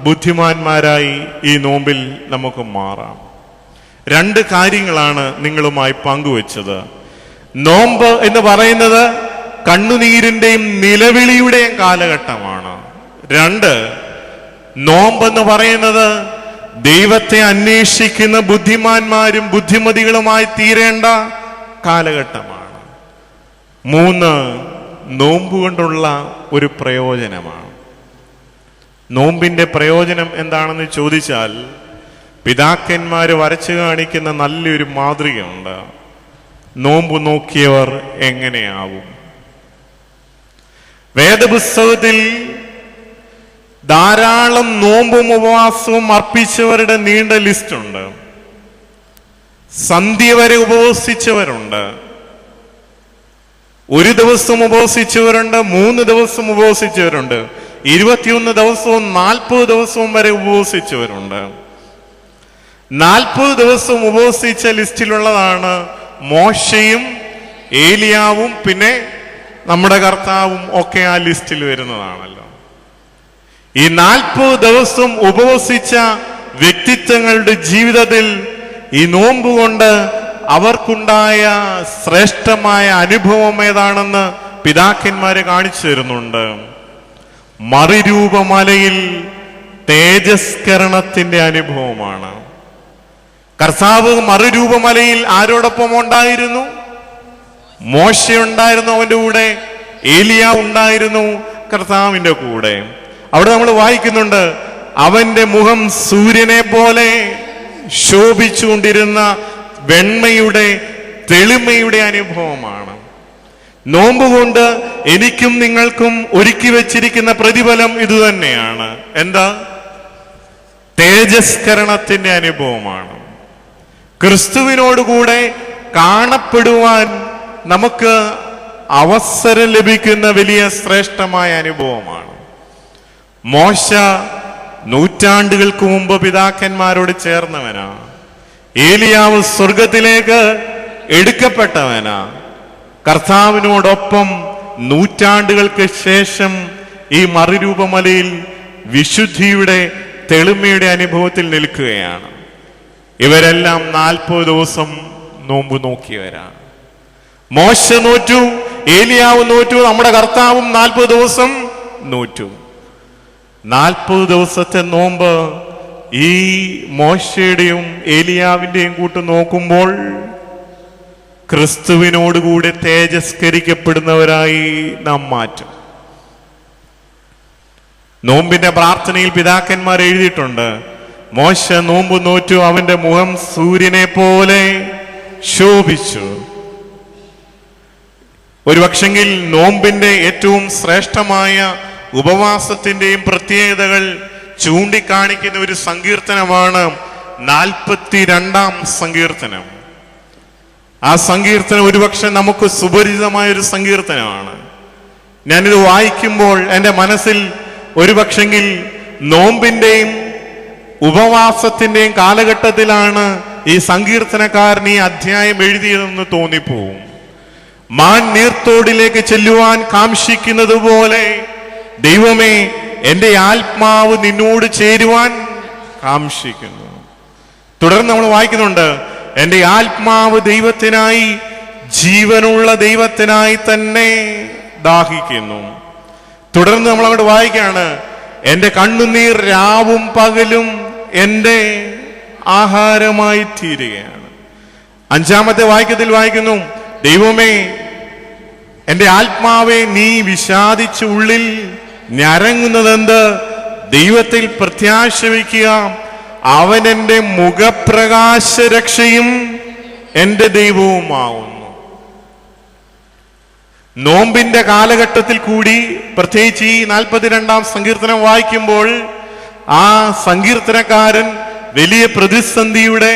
ബുദ്ധിമാന്മാരായി ഈ നോമ്പിൽ നമുക്ക് മാറാം. 2 കാര്യങ്ങളാണ് നിങ്ങളുമായി പങ്കുവച്ചത്. നോമ്പ് എന്ന് പറയുന്നത് കണ്ണുനീരിന്റെയും നിലവിളിയുടെയും കാലഘട്ടമാണ്. 2, നോമ്പെന്ന് പറയുന്നത് ദൈവത്തെ അന്വേഷിക്കുന്ന ബുദ്ധിമാന്മാരും ബുദ്ധിമതികളുമായി തീരേണ്ട കാലഘട്ടമാണ്. 3, നോമ്പ് കൊണ്ടുള്ള ഒരു പ്രയോജനമാണ്. നോമ്പിന്റെ പ്രയോജനം എന്താണെന്ന് ചോദിച്ചാൽ, പിതാക്കന്മാര് വരച്ചു കാണിക്കുന്ന നല്ലൊരു മാതൃകയുണ്ട്. നോമ്പ് നോക്കിയവർ എങ്ങനെയാവും? വേദപുസ്തകത്തിൽ ധാരാളം നോമ്പും ഉപവാസവും അർപ്പിച്ചവരുടെ നീണ്ട ലിസ്റ്റുണ്ട്. സന്ധ്യ വരെ ഉപവസിച്ചവരുണ്ട്, 1 ദിവസം ഉപവസിച്ചവരുണ്ട്, 3 ദിവസം ഉപവസിച്ചവരുണ്ട്, 21 ദിവസവും 40 ദിവസവും വരെ ഉപവസിച്ചവരുണ്ട്. 40 ദിവസം ഉപവസിച്ച ലിസ്റ്റിലുള്ളതാണ് മോശയും ഏലിയാവും പിന്നെ നമ്മുടെ കർത്താവും ഒക്കെ ആ ലിസ്റ്റിൽ വരുന്നതാണല്ലോ. ഈ 40 ദിവസം ഉപവസിച്ച വ്യക്തിത്വങ്ങളുടെ ജീവിതത്തിൽ ഈ നോമ്പ് കൊണ്ട് അവർക്കുണ്ടായ ശ്രേഷ്ഠമായ അനുഭവം ഏതാണെന്ന് പിതാക്കന്മാരെ കാണിച്ചു തരുന്നുണ്ട്. മറുരൂപമലയിൽ തേജസ്കരണത്തിന്റെ അനുഭവമാണ്. കർത്താവ് മറുരൂപമലയിൽ ആരോടൊപ്പം ഉണ്ടായിരുന്നു? മോശ ഉണ്ടായിരുന്നു, അവന്റെ കൂടെ ഏലിയ ഉണ്ടായിരുന്നു കർത്താവിന്റെ കൂടെ. അവിടെ നമ്മൾ വായിക്കുന്നുണ്ട്, അവന്റെ മുഖം സൂര്യനെ പോലെ ശോഭിച്ചുകൊണ്ടിരുന്ന വെണ്മയുടെ തെളിമയുടെ അനുഭവമാണ്. നോമ്പ് കൊണ്ട് എനിക്കും നിങ്ങൾക്കും ഒരുക്കി വെച്ചിരിക്കുന്ന പ്രതിഫലം ഇതുതന്നെയാണ്. എന്താ? തേജസ്കരണത്തിന്റെ അനുഭവമാണ്. ക്രിസ്തുവിനോടുകൂടെ കാണപ്പെടുവാൻ നമുക്ക് അവസരം ലഭിക്കുന്ന വലിയ ശ്രേഷ്ഠമായ അനുഭവമാണ്. മോശ നൂറ്റാണ്ടുകൾക്ക് മുമ്പ് പിതാക്കന്മാരോട് ചേർന്നവനാ. ഏലിയാവ് സ്വർഗത്തിലേക്ക് എടുക്കപ്പെട്ടവനാ. കർത്താവിനോടൊപ്പം നൂറ്റാണ്ടുകൾക്ക് ശേഷം ഈ മറുരൂപമലയിൽ വിശുദ്ധിയുടെ തെളിമയുടെ അനുഭവത്തിൽ നിൽക്കുകയാണ്. ഇവരെല്ലാം 40 ദിവസം നോമ്പ് നോക്കിയവരാണ്. മോശ നോറ്റു, ഏലിയാവ് നോറ്റു, നമ്മുടെ കർത്താവും 40 ദിവസം നോറ്റു. 40 ദിവസത്തെ നോമ്പ് ഈ മോശയുടെയും ഏലിയാവിന്റെയും കൂട്ട് നോക്കുമ്പോൾ ക്രിസ്തുവിനോടുകൂടി തേജസ്കരിക്കപ്പെടുന്നവരായി നാം മാറ്റും. നോമ്പിന്റെ പ്രാർത്ഥനയിൽ പിതാക്കന്മാർ എഴുതിയിട്ടുണ്ട്, മോശ നോമ്പ് നോറ്റു, അവന്റെ മുഖം സൂര്യനെ പോലെ ശോഭിച്ചു. ഒരുപക്ഷെങ്കിൽ നോമ്പിന്റെ ഏറ്റവും ശ്രേഷ്ഠമായ ഉപവാസത്തിന്റെയും പ്രത്യേകതകൾ ചൂണ്ടിക്കാണിക്കുന്ന ഒരു സങ്കീർത്തനമാണ് 42-ാം സങ്കീർത്തനം. ആ സങ്കീർത്തനം ഒരുപക്ഷെ നമുക്ക് സുപരിചിതമായ ഒരു സങ്കീർത്തനമാണ്. ഞാനിത് വായിക്കുമ്പോൾ എൻ്റെ മനസ്സിൽ ഒരുപക്ഷെങ്കിൽ നോമ്പിന്റെയും ഉപവാസത്തിന്റെയും കാലഘട്ടത്തിലാണ് ഈ സങ്കീർത്തനക്കാരൻ ഈ അധ്യായം എഴുതിയതെന്ന് തോന്നിപ്പോവും. മാൻ നീർത്തോടിലേക്ക് ചെല്ലുവാൻ കാംക്ഷിക്കുന്നത് പോലെ ദൈവമേ, എൻ്റെ ആത്മാവ് നിന്നോട് ചേരുവാൻ കാംക്ഷിക്കുന്നു. തുടർന്ന് നമ്മൾ വായിക്കുന്നുണ്ട്, എൻ്റെ ആത്മാവ് ദൈവത്തിനായി, ജീവനുള്ള ദൈവത്തിനായി തന്നെ ദാഹിക്കുന്നു. തുടർന്ന് നമ്മൾ അങ്ങോട്ട് വായിക്കുകയാണ്, എൻ്റെ കണ്ണുനീർ രാവും പകലും എൻ്റെ ആഹാരമായി തീരുകയാണ്. 5-ാമത്തെ വാക്യത്തിൽ വായിക്കുന്നു, ദൈവമേ, എൻ്റെ ആത്മാവെ നീ വിഷാദിച്ച ഉള്ളിൽ ഞരങ്ങുന്നതെന്ത്? ദൈവത്തിൽ പ്രത്യാശ വയ്ക്കുക, അവൻ എൻ്റെ മുഖപ്രകാശ രക്ഷയും എൻ്റെ ദൈവവുമാവുന്നു. നോമ്പിന്റെ കാലഘട്ടത്തിൽ കൂടി പ്രത്യേകിച്ച് ഈ 42-ാം സങ്കീർത്തനം വായിക്കുമ്പോൾ ആ സങ്കീർത്തനക്കാരൻ വലിയ പ്രതിസന്ധിയുടെ,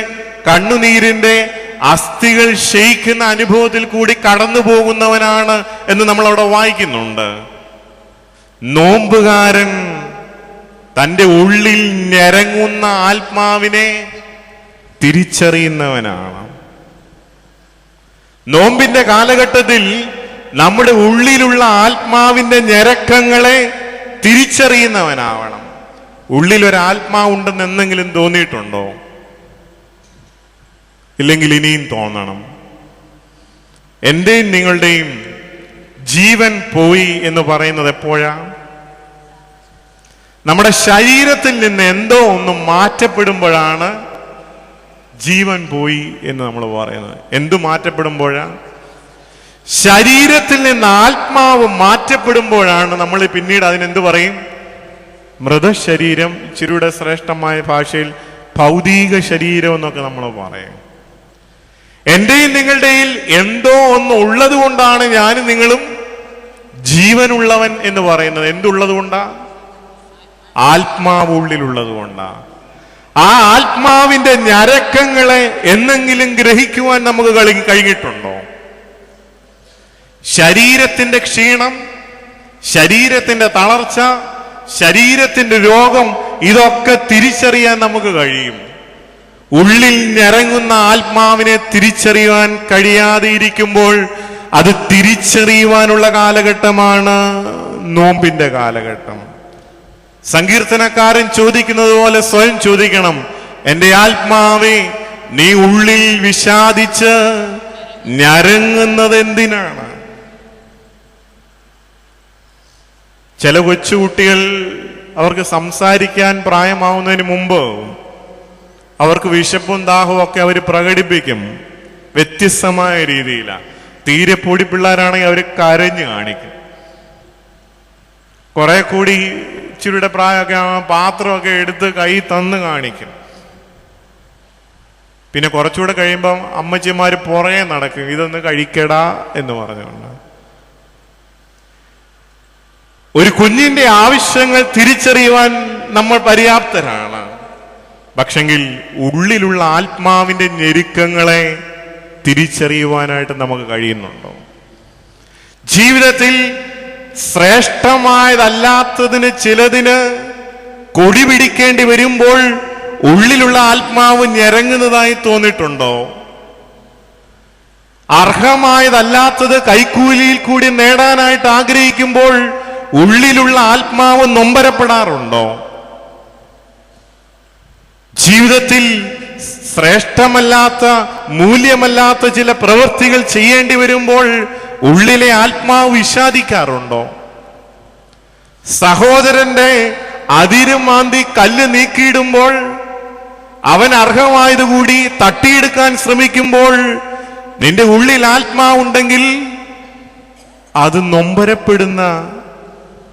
കണ്ണുനീരിന്റെ, അസ്ഥികൾ ക്ഷയിക്കുന്ന അനുഭവത്തിൽ കൂടി കടന്നു പോകുന്നവനാണ് എന്ന് നമ്മൾ അവിടെ വായിക്കുന്നുണ്ട്. നോമ്പുകാരൻ തൻ്റെ ഉള്ളിൽ ഞരങ്ങുന്ന ആത്മാവിനെ തിരിച്ചറിയുന്നവനാണ്. നോമ്പിന്റെ കാലഘട്ടത്തിൽ നമ്മുടെ ഉള്ളിലുള്ള ആത്മാവിന്റെ ഞരക്കങ്ങളെ തിരിച്ചറിയുന്നവനാവണം. ഉള്ളിലൊരാത്മാവുണ്ടെന്ന് എന്തെങ്കിലും തോന്നിയിട്ടുണ്ടോ? ഇല്ലെങ്കിൽ ഇനിയും തോന്നണം. എന്റെയും നിങ്ങളുടെയും ജീവൻ പോയി എന്ന് പറയുന്നത് എപ്പോഴാ? നമ്മുടെ ശരീരത്തിൽ നിന്ന് എന്തോ ഒന്ന് മാറ്റപ്പെടുമ്പോഴാണ് ജീവൻ പോയി എന്ന് നമ്മൾ പറയുന്നത്. എന്തു മാറ്റപ്പെടുമ്പോഴാ? ശരീരത്തിൽ നിന്ന് ആത്മാവ് മാറ്റപ്പെടുമ്പോഴാണ് നമ്മൾ പിന്നീട് അതിനെന്ത് പറയും? മൃതശരീരം, ഇച്ചിരിയുടെ ശ്രേഷ്ഠമായ ഭാഷയിൽ ഭൗതിക ശരീരം എന്നൊക്കെ നമ്മൾ പറയും. എന്റെയും നിങ്ങളുടെയിൽ എന്തോ ഒന്ന് ഉള്ളത് കൊണ്ടാണ് ഞാനും നിങ്ങളും ജീവനുള്ളവൻ എന്ന് പറയുന്നത്. എന്തുള്ളത് കൊണ്ടാ? ആത്മാവ് ഉള്ളിലുള്ളത് കൊണ്ടാ. ആ ആത്മാവിന്റെ ഞരക്കങ്ങളെ എന്നെങ്കിലും ഗ്രഹിക്കുവാൻ നമുക്ക് കഴിഞ്ഞിട്ടുണ്ടോ? ശരീരത്തിന്റെ ക്ഷീണം, ശരീരത്തിന്റെ തളർച്ച, ശരീരത്തിന്റെ രോഗം, ഇതൊക്കെ തിരിച്ചറിയാൻ നമുക്ക് കഴിയും. ഉള്ളിൽ ഞരങ്ങുന്ന ആത്മാവിനെ തിരിച്ചറിയാൻ കഴിയാതെ ഇരിക്കുമ്പോൾ അത് തിരിച്ചറിയുവാനുള്ള കാലഘട്ടമാണ് നോമ്പിന്റെ കാലഘട്ടം. സങ്കീർത്തനക്കാരൻ ചോദിക്കുന്നത് പോലെ സ്വയം ചോദിക്കണം, എന്റെ ആത്മാവേ, നീ ഉള്ളിൽ വിഷാദിച്ച് ഞരങ്ങുന്നത് എന്തിനാണ്? ചില കൊച്ചുകുട്ടികൾ അവർക്ക് സംസാരിക്കാൻ പ്രായമാവുന്നതിന് മുമ്പ് അവർക്ക് വിശപ്പും ദാഹവും ഒക്കെ അവർ പ്രകടിപ്പിക്കും വ്യത്യസ്തമായ രീതിയിലാണ്. തീരെ പൊടി പിള്ളേരാണെങ്കിൽ അവർ കരഞ്ഞു കാണിക്കും. കുറെ കൂടി ഇച്ചിരിയുടെ പ്രായമൊക്കെ പാത്രമൊക്കെ എടുത്ത് കൈ തന്ന് കാണിക്കും. പിന്നെ കുറച്ചുകൂടെ കഴിയുമ്പം അമ്മച്ചിമാര് പുറകെ നടക്കും, ഇതൊന്ന് കഴിക്കടാ എന്ന് പറഞ്ഞുകൊണ്ട്. ഒരു കുഞ്ഞിന്റെ ആവശ്യങ്ങൾ തിരിച്ചറിയുവാൻ നമ്മൾ പര്യാപ്തരാണ്. പക്ഷെങ്കിൽ ഉള്ളിലുള്ള ആത്മാവിന്റെ ഞെരുക്കങ്ങളെ തിരിച്ചറിയുവാനായിട്ട് നമുക്ക് കഴിയുന്നുണ്ടോ? ജീവിതത്തിൽ ശ്രേഷ്ഠമായതല്ലാത്തതിന് ചിലതിന് കൊടി പിടിക്കേണ്ടി വരുമ്പോൾ ഉള്ളിലുള്ള ആത്മാവ് ഞെരങ്ങുന്നതായി തോന്നിയിട്ടുണ്ടോ? അർഹമായതല്ലാത്തത് കൈക്കൂലിയിൽ കൂടി നേടാനായിട്ട് ആഗ്രഹിക്കുമ്പോൾ ഉള്ളിലുള്ള ആത്മാവ് നൊമ്പരപ്പെടാറുണ്ടോ? ജീവിതത്തിൽ ശ്രേഷ്ഠമല്ലാത്ത, മൂല്യമല്ലാത്ത ചില പ്രവൃത്തികൾ ചെയ്യേണ്ടി വരുമ്പോൾ ഉള്ളിലെ ആത്മാവ് വിഷാദിക്കാറുണ്ടോ? സഹോദരന്റെ അതിരുമാന്തി കല്ല് നീക്കിയിടുമ്പോൾ അവൻ അർഹമായതുകൂടി തട്ടിയെടുക്കാൻ ശ്രമിക്കുമ്പോൾ നിന്റെ ഉള്ളിൽ ആത്മാവുണ്ടെങ്കിൽ അത് നൊമ്പരപ്പെടുന്ന,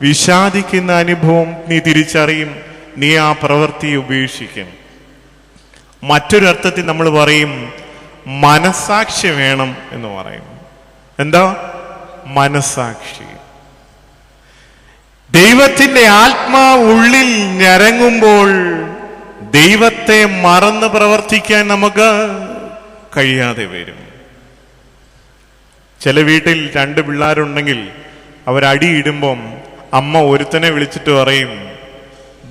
വിഷാദിക്കുന്ന അനുഭവം നീ തിരിച്ചറിയും. നീ ആ പ്രവൃത്തി ഉപേക്ഷിക്കും. മറ്റൊരർത്ഥത്തിൽ നമ്മൾ പറയും മനസാക്ഷി വേണം എന്ന് പറയും. എന്താ മനസാക്ഷി? ദൈവത്തിന്റെ ആത്മാവ് ഉള്ളിൽ ഞരങ്ങുമ്പോൾ ദൈവത്തെ മറന്ന് പ്രവർത്തിക്കാൻ നമുക്ക് കഴിയാതെ വരും. ചില വീട്ടിൽ 2 പിള്ളേരുണ്ടെങ്കിൽ അവരടിയിടുമ്പം അമ്മ ഒരുത്തനെ വിളിച്ചിട്ട് പറയും,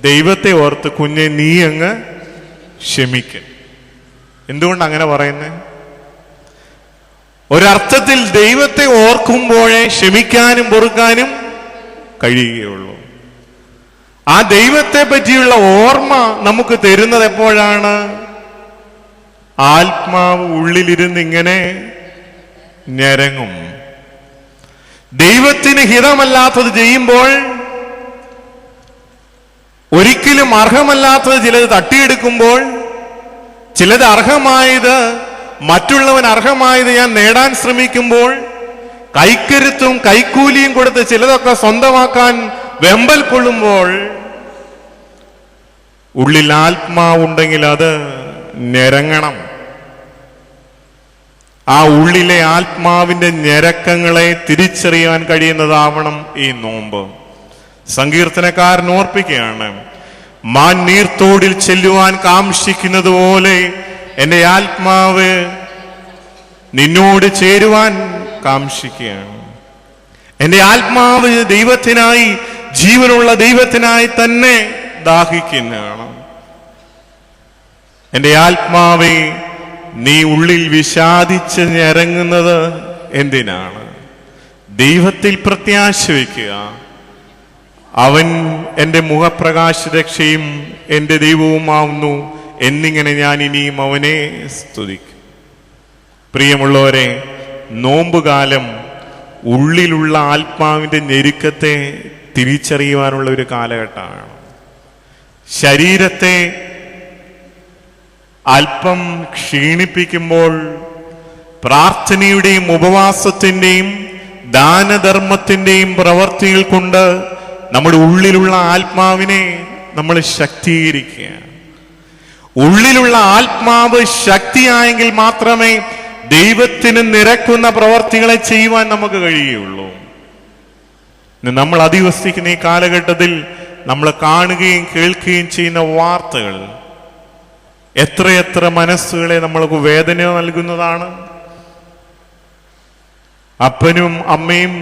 ദൈവത്തെ ഓർത്ത് കുഞ്ഞെ നീ അങ്ങ് ക്ഷമിക്ക. എന്തുകൊണ്ട് അങ്ങനെ പറയുന്നത്? ഒരർത്ഥത്തിൽ ദൈവത്തെ ഓർക്കുമ്പോഴേ ക്ഷമിക്കാനും പൊറുക്കാനും കഴിയുകയുള്ളൂ. ആ ദൈവത്തെ പറ്റിയുള്ള ഓർമ്മ നമുക്ക് തരുന്നത് എപ്പോഴാണ്? ആത്മാവ് ഉള്ളിലിരുന്ന് ഇങ്ങനെ ഞരങ്ങും. ദൈവത്തിന് ഹിതമല്ലാത്തത് ചെയ്യുമ്പോൾ, ഒരിക്കലും അർഹമല്ലാത്തത് ചിലത് തട്ടിയെടുക്കുമ്പോൾ, ചിലത് അർഹമായത്, മറ്റുള്ളവൻ അർഹമായത് ഞാൻ നേടാൻ ശ്രമിക്കുമ്പോൾ, കൈക്കരുത്തും കൈക്കൂലിയും കൊടുത്ത് ചിലതൊക്കെ സ്വന്തമാക്കാൻ വെമ്പൽ കൊള്ളുമ്പോൾ, ഉള്ളിൽ ആത്മാവുണ്ടെങ്കിൽ അത് ഞരങ്ങണം. ആ ഉള്ളിലെ ആത്മാവിന്റെ ഞരക്കങ്ങളെ തിരിച്ചറിയാൻ കഴിയുന്നതാവണം ഈ നോമ്പ്. സങ്കീർത്തനക്കാരൻ ഓർപ്പിക്കുകയാണ്, മാൻ നീർത്തോടിൽ ചെല്ലുവാൻ കാംക്ഷിക്കുന്നത് പോലെ എന്റെ ആത്മാവ് നിന്നോട് ചേരുവാൻ കാംക്ഷിക്കുകയാണ്. എന്റെ ആത്മാവ് ദൈവത്തിനായി, ജീവനുള്ള ദൈവത്തിനായി തന്നെ ദാഹിക്കുന്നതാണ്. എന്റെ ആത്മാവെ നീ ഉള്ളിൽ വിഷാദിച്ച് ഞരങ്ങുന്നത് എന്തിനാണ്? ദൈവത്തിൽ പ്രത്യാശ വയ്ക്കുക. അവൻ എൻ്റെ മുഖപ്രകാശരക്ഷയും എൻ്റെ ദൈവവുമാവുന്നു എന്നിങ്ങനെ ഞാൻ ഇനിയും അവനെ സ്തുതിക്കും. പ്രിയമുള്ളവരെ, നോമ്പുകാലം ഉള്ളിലുള്ള ആത്മാവിൻ്റെ ഞെരുക്കത്തെ തിരിച്ചറിയുവാനുള്ള ഒരു കാലഘട്ടമാണ്. ശരീരത്തെ അല്പം ക്ഷീണിപ്പിക്കുമ്പോൾ പ്രാർത്ഥനയുടെയും ഉപവാസത്തിൻ്റെയും ദാനധർമ്മത്തിൻ്റെയും പ്രവർത്തികൾ കൊണ്ട് നമ്മുടെ ഉള്ളിലുള്ള ആത്മാവിനെ നമ്മൾ ശക്തീകരിക്കുക. ഉള്ളിലുള്ള ആത്മാവ് ശക്തിയായെങ്കിൽ മാത്രമേ ദൈവത്തിന് നിരക്കുന്ന പ്രവർത്തികളെ ചെയ്യുവാൻ നമുക്ക് കഴിയുള്ളൂ. നമ്മൾ അധിവസിക്കുന്ന ഈ കാലഘട്ടത്തിൽ നമ്മൾ കാണുകയും കേൾക്കുകയും ചെയ്യുന്ന വാർത്തകൾ എത്രയെത്ര മനസ്സുകളെ നമ്മൾക്ക് വേദന നൽകുന്നതാണ്. അപ്പനും അമ്മയും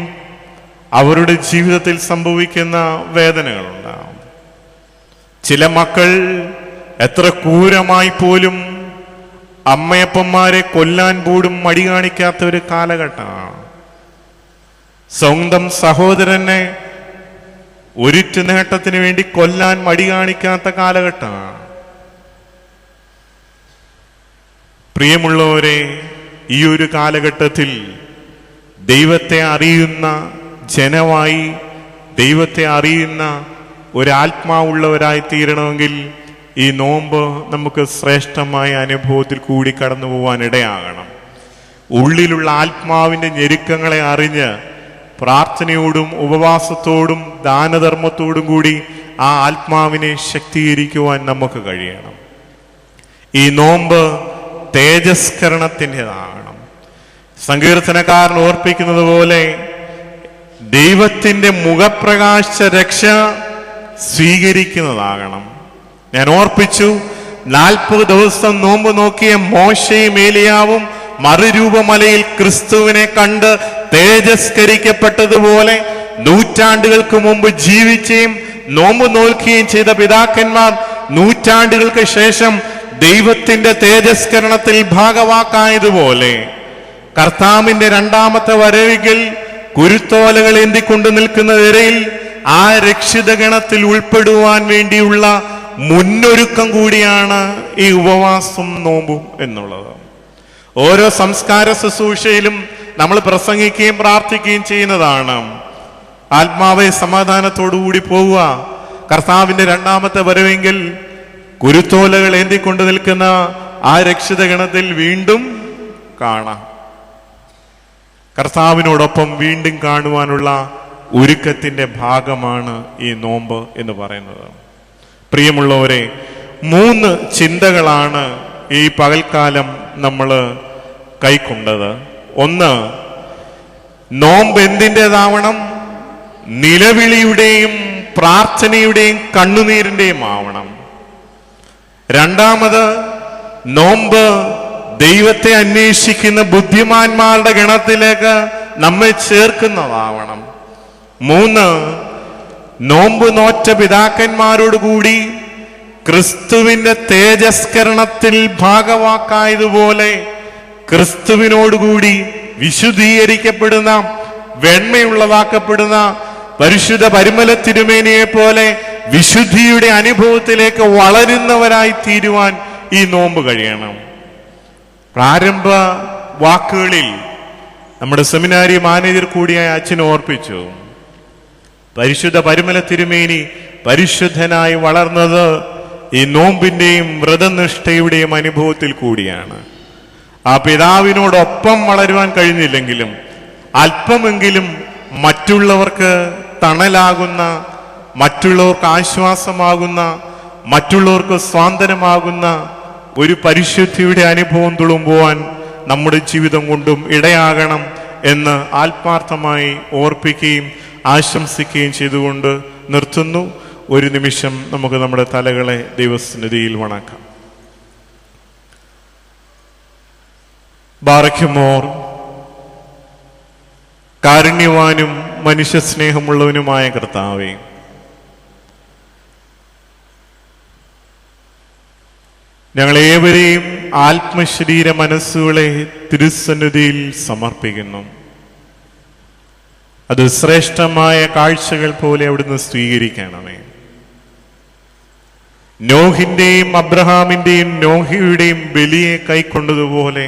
അവരുടെ ജീവിതത്തിൽ സംഭവിക്കുന്ന വേദനകളുണ്ടാവും. ചില മക്കൾ എത്ര ക്രൂരമായി പോലും അമ്മയപ്പന്മാരെ കൊല്ലാൻ പോലും മടി കാണിക്കാത്ത ഒരു കാലഘട്ടമാണ്. സ്വന്തം സഹോദരനെ ഒരിറ്റു നേട്ടത്തിന് വേണ്ടി കൊല്ലാൻ മടി കാണിക്കാത്ത കാലഘട്ടമാണ്. പ്രിയമുള്ളവരെ, ഈ ഒരു കാലഘട്ടത്തിൽ ദൈവത്തെ അറിയുന്ന ജനമായി, ദൈവത്തെ അറിയുന്ന ഒരാത്മാവുള്ളവരായി തീരണമെങ്കിൽ ഈ നോമ്പ് നമുക്ക് ശ്രേഷ്ഠമായ അനുഭവത്തിൽ കൂടി കടന്നു പോകാൻ ഇടയാകണം. ഉള്ളിലുള്ള ആത്മാവിൻ്റെ ഞെരുക്കങ്ങളെ അറിഞ്ഞ് പ്രാർത്ഥനയോടും ഉപവാസത്തോടും ദാനധർമ്മത്തോടും കൂടി ആ ആത്മാവിനെ ശക്തീകരിക്കുവാൻ നമുക്ക് കഴിയണം. ഈ നോമ്പ് തേജസ്കരണത്തിൻ്റെതാകണം. സങ്കീർത്തനക്കാരൻ ഓർപ്പിക്കുന്നത് പോലെ ദൈവത്തിൻ്റെ മുഖപ്രകാശ രക്ഷ സ്വീകരിക്കുന്നതാകണം. ഞാൻ ഓർപ്പിച്ചു, 40 ദിവസം നോമ്പ് നോക്കിയ മോശയും ഏലിയാവും മറുരൂപമലയിൽ ക്രിസ്തുവിനെ കണ്ട് തേജസ്കരിക്കപ്പെട്ടതുപോലെ നൂറ്റാണ്ടുകൾക്ക് മുമ്പ് ജീവിക്കുകയും നോമ്പ് നോക്കുകയും ചെയ്ത പിതാക്കന്മാർ നൂറ്റാണ്ടുകൾക്ക് ശേഷം ദൈവത്തിന്റെ തേജസ്കരണത്തിൽ ഭാഗവാക്കായതുപോലെ കർത്താവിന്റെ രണ്ടാമത്തെ വരവിൽ കുരുത്തോലകൾ ഏന്തിക്കൊണ്ട് നിൽക്കുന്ന നിരയിൽ ആ രക്ഷിത ഗണത്തിൽ ഉൾപ്പെടുവാൻ വേണ്ടിയുള്ള മുന്നൊരുക്കം കൂടിയാണ് ഈ ഉപവാസം നോമ്പും എന്നുള്ളത്. ഓരോ സംസ്കാര ശുശ്രൂഷയിലും നമ്മൾ പ്രസംഗിക്കുകയും പ്രാർത്ഥിക്കുകയും ചെയ്യുന്നതാണ്. ആത്മാവെ സമാധാനത്തോടുകൂടി പോവുക, കർത്താവിന്റെ രണ്ടാമത്തെ വരവെങ്കിൽ കുരുത്തോലകൾ ഏന്തിക്കൊണ്ട് നിൽക്കുന്ന ആ രക്ഷിത ഗണത്തിൽ വീണ്ടും കാണാം. കർത്താവിനോടൊപ്പം വീണ്ടും കാണുവാനുള്ള ഒരുക്കത്തിന്റെ ഭാഗമാണ് ഈ നോമ്പ് എന്ന് പറയുന്നത്. പ്രിയമുള്ളവരെ, 3 ചിന്തകളാണ് ഈ പകൽക്കാലം നമ്മൾ കൈക്കൊണ്ടത്. ഒന്ന്, നോമ്പ് എന്തിൻ്റെതാവണം? നിലവിളിയുടെയും പ്രാർത്ഥനയുടെയും കണ്ണുനീരിന്റെയും ആവണം. രണ്ടാമത്, നോമ്പ് ദൈവത്തെ അന്വേഷിക്കുന്ന ബുദ്ധിമാന്മാരുടെ ഗണത്തിലേക്ക് നമ്മെ ചേർക്കുന്നതാവണം. 3, നോമ്പ് നോറ്റ പിതാക്കന്മാരോടുകൂടി ക്രിസ്തുവിന്റെ തേജസ്കരണത്തിൽ ഭാഗവാക്കായതുപോലെ ക്രിസ്തുവിനോടുകൂടി വിശുദ്ധീകരിക്കപ്പെടുന്ന, വെണ്മയുള്ളതാക്കപ്പെടുന്ന പരിശുദ്ധ പരിമല തിരുമേനിയെ പോലെ വിശുദ്ധിയുടെ അനുഭവത്തിലേക്ക് വളരുന്നവരായി തീരുവാൻ ഈ നോമ്പ് കഴിയണം. പ്രാരംഭ വാക്കുകളിൽ നമ്മുടെ സെമിനാരി മാനേജർ കൂടിയായ അച്ഛൻ ഓർപ്പിച്ചു, പരിശുദ്ധ പരിമല തിരുമേനി പരിശുദ്ധനായി വളർന്നത് ഈ നോമ്പിന്റെയും വ്രതനിഷ്ഠയുടെയും അനുഭവത്തിൽ കൂടിയാണ്. ആ പിതാവിനോടൊപ്പം വളരുവാൻ കഴിഞ്ഞില്ലെങ്കിലും അല്പമെങ്കിലും മറ്റുള്ളവർക്ക് തണലാകുന്ന, മറ്റുള്ളവർക്ക് ആശ്വാസമാകുന്ന, മറ്റുള്ളവർക്ക് സ്വാന്തനമാകുന്ന ഒരു പരിശുദ്ധിയുടെ അനുഭവം തുളുമ്പുവാൻ നമ്മുടെ ജീവിതം കൊണ്ടും ഇടയാകണം എന്ന് ആത്മാർത്ഥമായി ഓർപ്പിക്കുകയും ആശംസിക്കുകയും ചെയ്തുകൊണ്ട് നിർത്തുന്നു. ഒരു നിമിഷം നമുക്ക് നമ്മുടെ തലകളെ ദൈവസന്നിധിയിൽ വണക്കാം. ബാറയ്ക്കുമോർ, കാരുണ്യവാനും മനുഷ്യ സ്നേഹമുള്ളവനുമായ കർത്താവേ, ഞങ്ങളേവരെയും ആത്മശരീര മനസ്സുകളെ തിരുസന്നിധിയിൽ സമർപ്പിക്കുന്നു. അത് ശ്രേഷ്ഠമായ കാഴ്ചകൾ പോലെ അവിടുന്ന് സ്വീകരിക്കണമേ. നോഹിന്റെയും അബ്രഹാമിന്റെയും നോഹിയുടെയും ബലിയെ കൈക്കൊണ്ടതുപോലെ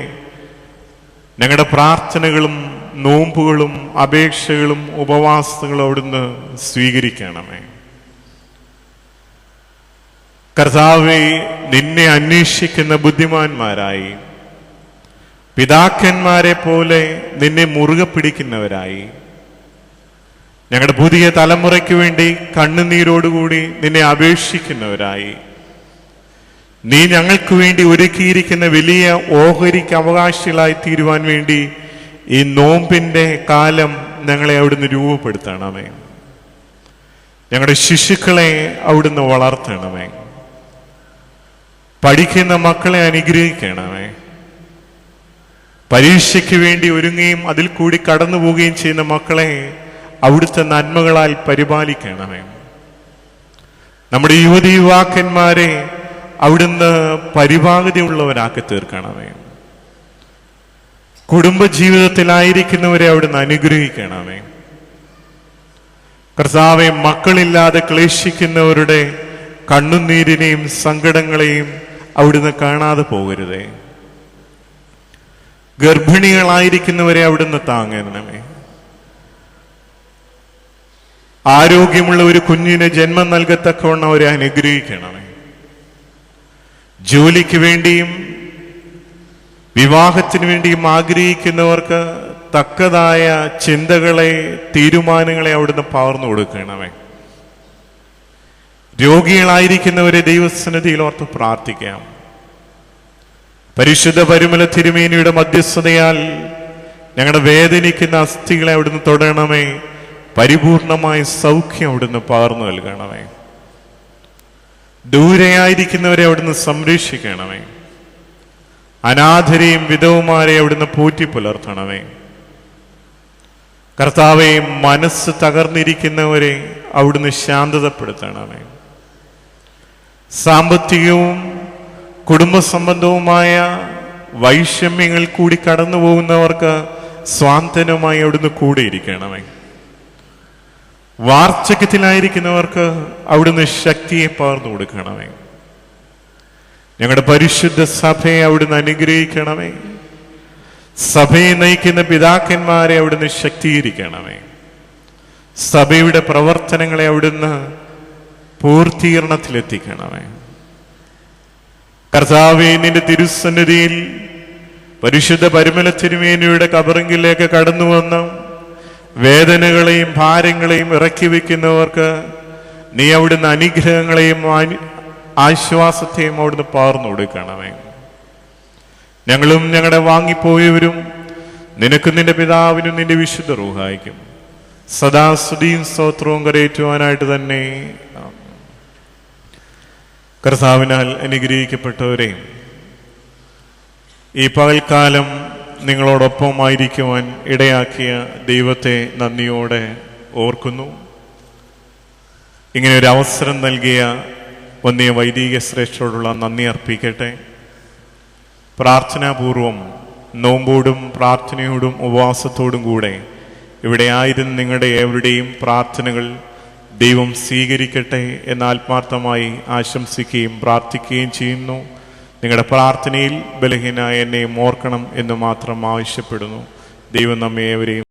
ഞങ്ങളുടെ പ്രാർത്ഥനകളും നോമ്പുകളും അപേക്ഷകളും ഉപവാസങ്ങളും അവിടുന്ന് സ്വീകരിക്കണമേ. കർത്താവേ, നിന്നെ അന്വേഷിക്കുന്ന ബുദ്ധിമാന്മാരായി, പിതാക്കന്മാരെ പോലെ നിന്നെ മുറുകെ പിടിക്കുന്നവരായി, ഞങ്ങളുടെ പുതിയ തലമുറയ്ക്ക് വേണ്ടി കണ്ണുനീരോടുകൂടി നിന്നെ അപേക്ഷിക്കുന്നവരായി, നീ ഞങ്ങൾക്ക് വേണ്ടി ഒരുക്കിയിരിക്കുന്ന വലിയ ഓഹരിക്ക് അവകാശികളായി തീരുവാൻ വേണ്ടി ഈ നോമ്പിന്റെ കാലം ഞങ്ങളെ അവിടുന്ന് രൂപപ്പെടുത്തണമേ. ഞങ്ങളുടെ ശിശുക്കളെ അവിടുന്ന് വളർത്തണമേ. പഠിക്കുന്ന മക്കളെ അനുഗ്രഹിക്കണമേ. പരീക്ഷയ്ക്ക് വേണ്ടി ഒരുങ്ങുകയും അതിൽ കൂടി കടന്നു പോവുകയും ചെയ്യുന്ന മക്കളെ അവിടുത്തെ നന്മകളാൽ പരിപാലിക്കണമേ. നമ്മുടെ യുവതി യുവാക്കന്മാരെ അവിടുന്ന് പരിപാകതയുള്ളവരാക്കി തീർക്കണമേ. കുടുംബജീവിതത്തിലായിരിക്കുന്നവരെ അവിടുന്ന് അനുഗ്രഹിക്കണമേ. കർത്താവെ, മക്കളില്ലാതെ ക്ലേശിക്കുന്നവരുടെ കണ്ണുനീരിനെയും സങ്കടങ്ങളെയും അവിടുന്ന് കാണാതെ പോകരുതേ. ഗർഭിണികളായിരിക്കുന്നവരെ അവിടുന്ന് താങ്ങണമേ. ആരോഗ്യമുള്ള ഒരു കുഞ്ഞിന് ജന്മം നൽകത്തക്കവണ്ണം അവരെ അനുഗ്രഹിക്കണമേ. ജോലിക്ക് വേണ്ടിയും വിവാഹത്തിന് വേണ്ടിയും ആഗ്രഹിക്കുന്നവർക്ക് തക്കതായ ചിന്തകളെ, തീരുമാനങ്ങളെ അവിടുന്ന് പകർന്നു കൊടുക്കണമേ. രോഗികളായിരിക്കുന്നവരെ ദൈവസന്നിധിയിൽ ഓർത്ത് പ്രാർത്ഥിക്കാം. പരിശുദ്ധ പരിമല തിരുമേനിയുടെ മധ്യസ്ഥതയാൽ ഞങ്ങളുടെ വേദനിക്കുന്ന അസ്ഥികളെ അവിടുന്ന് തൊടണമേ. പരിപൂർണമായ സൗഖ്യം അവിടുന്ന് പകർന്നു നൽകണമേ. ദൂരെയായിരിക്കുന്നവരെ അവിടുന്ന് സംരക്ഷിക്കണമേ. അനാഥരെയും വിധവുമാരെ അവിടുന്ന് പോറ്റി പുലർത്തണമേ. കർത്താവെ, മനസ്സ് തകർന്നിരിക്കുന്നവരെ അവിടുന്ന് ശാന്തതപ്പെടുത്തണമേ. സാമ്പത്തികവും കുടുംബസംബന്ധവുമായ വൈഷമ്യങ്ങൾ കൂടി കടന്നു പോകുന്നവർക്ക് സ്വാന്തനമായി അവിടുന്ന് കൂടെ ഇരിക്കണമേ. വാർദ്ധക്യത്തിലായിരിക്കുന്നവർക്ക് അവിടുന്ന് ശക്തിയെ പകർന്നു കൊടുക്കണമേ. ഞങ്ങളുടെ പരിശുദ്ധ സഭയെ അവിടുന്ന് അനുഗ്രഹിക്കണമേ. സഭയെ നയിക്കുന്ന പിതാക്കന്മാരെ അവിടുന്ന് ശക്തീകരിക്കണമേ. സഭയുടെ പ്രവർത്തനങ്ങളെ അവിടുന്ന് പൂർത്തീകരണത്തിലെത്തിക്കണമേ. കർത്താവേ, നിന്റെ തിരുസന്നിധിയിൽ പരിശുദ്ധ പരിമല തിരുമേനിയുടെ കബറിങ്കിലേക്ക് കടന്നു വന്ന് വേദനകളെയും ഭാരങ്ങളെയും ഇറക്കി വയ്ക്കുന്നവർക്ക് നീ അവിടുന്ന് അനുഗ്രഹങ്ങളെയും ആശ്വാസത്തെയും അവിടുന്ന് പകർന്നു കൊടുക്കണമേ. ഞങ്ങളും ഞങ്ങളുടെ വാങ്ങിപ്പോയവരും നിനക്കും നിന്റെ പിതാവിനും നിന്റെ വിശുദ്ധ റൂഹായിക്കും സദാ സ്തുതിയും സ്തോത്രവും കരയേറ്റുവാനായിട്ട് തന്നെ. കർത്താവിനാൽ അനുഗ്രഹിക്കപ്പെട്ടവരെ, ഈ പകൽക്കാലം നിങ്ങളോടൊപ്പമായിരിക്കുവാൻ ഇടയാക്കിയ ദൈവത്തെ നന്ദിയോടെ ഓർക്കുന്നു. ഇങ്ങനെ ഒരു അവസരം നൽകിയ വന്യ വൈദിക ശ്രേഷ്ഠരോടുള്ള നന്ദി അർപ്പിക്കട്ടെ. പ്രാർത്ഥനാപൂർവം നോമ്പോടും പ്രാർത്ഥനയോടും ഉപവാസത്തോടും കൂടെ ഇവിടെ ആയിരുന്ന നിങ്ങളുടെ ഏവരുടെയും പ്രാർത്ഥനകൾ ദൈവം സ്വീകരിക്കട്ടെ എന്ന് ആത്മാർത്ഥമായി ആശംസിക്കുകയും പ്രാർത്ഥിക്കുകയും ചെയ്യുന്നു. നിങ്ങളുടെ പ്രാർത്ഥനയിൽ ബലഹീനായ എന്നെ ഓർക്കണം എന്ന് മാത്രം ആവശ്യപ്പെടുന്നു. ദൈവം നമ്മെ ഏവരെയും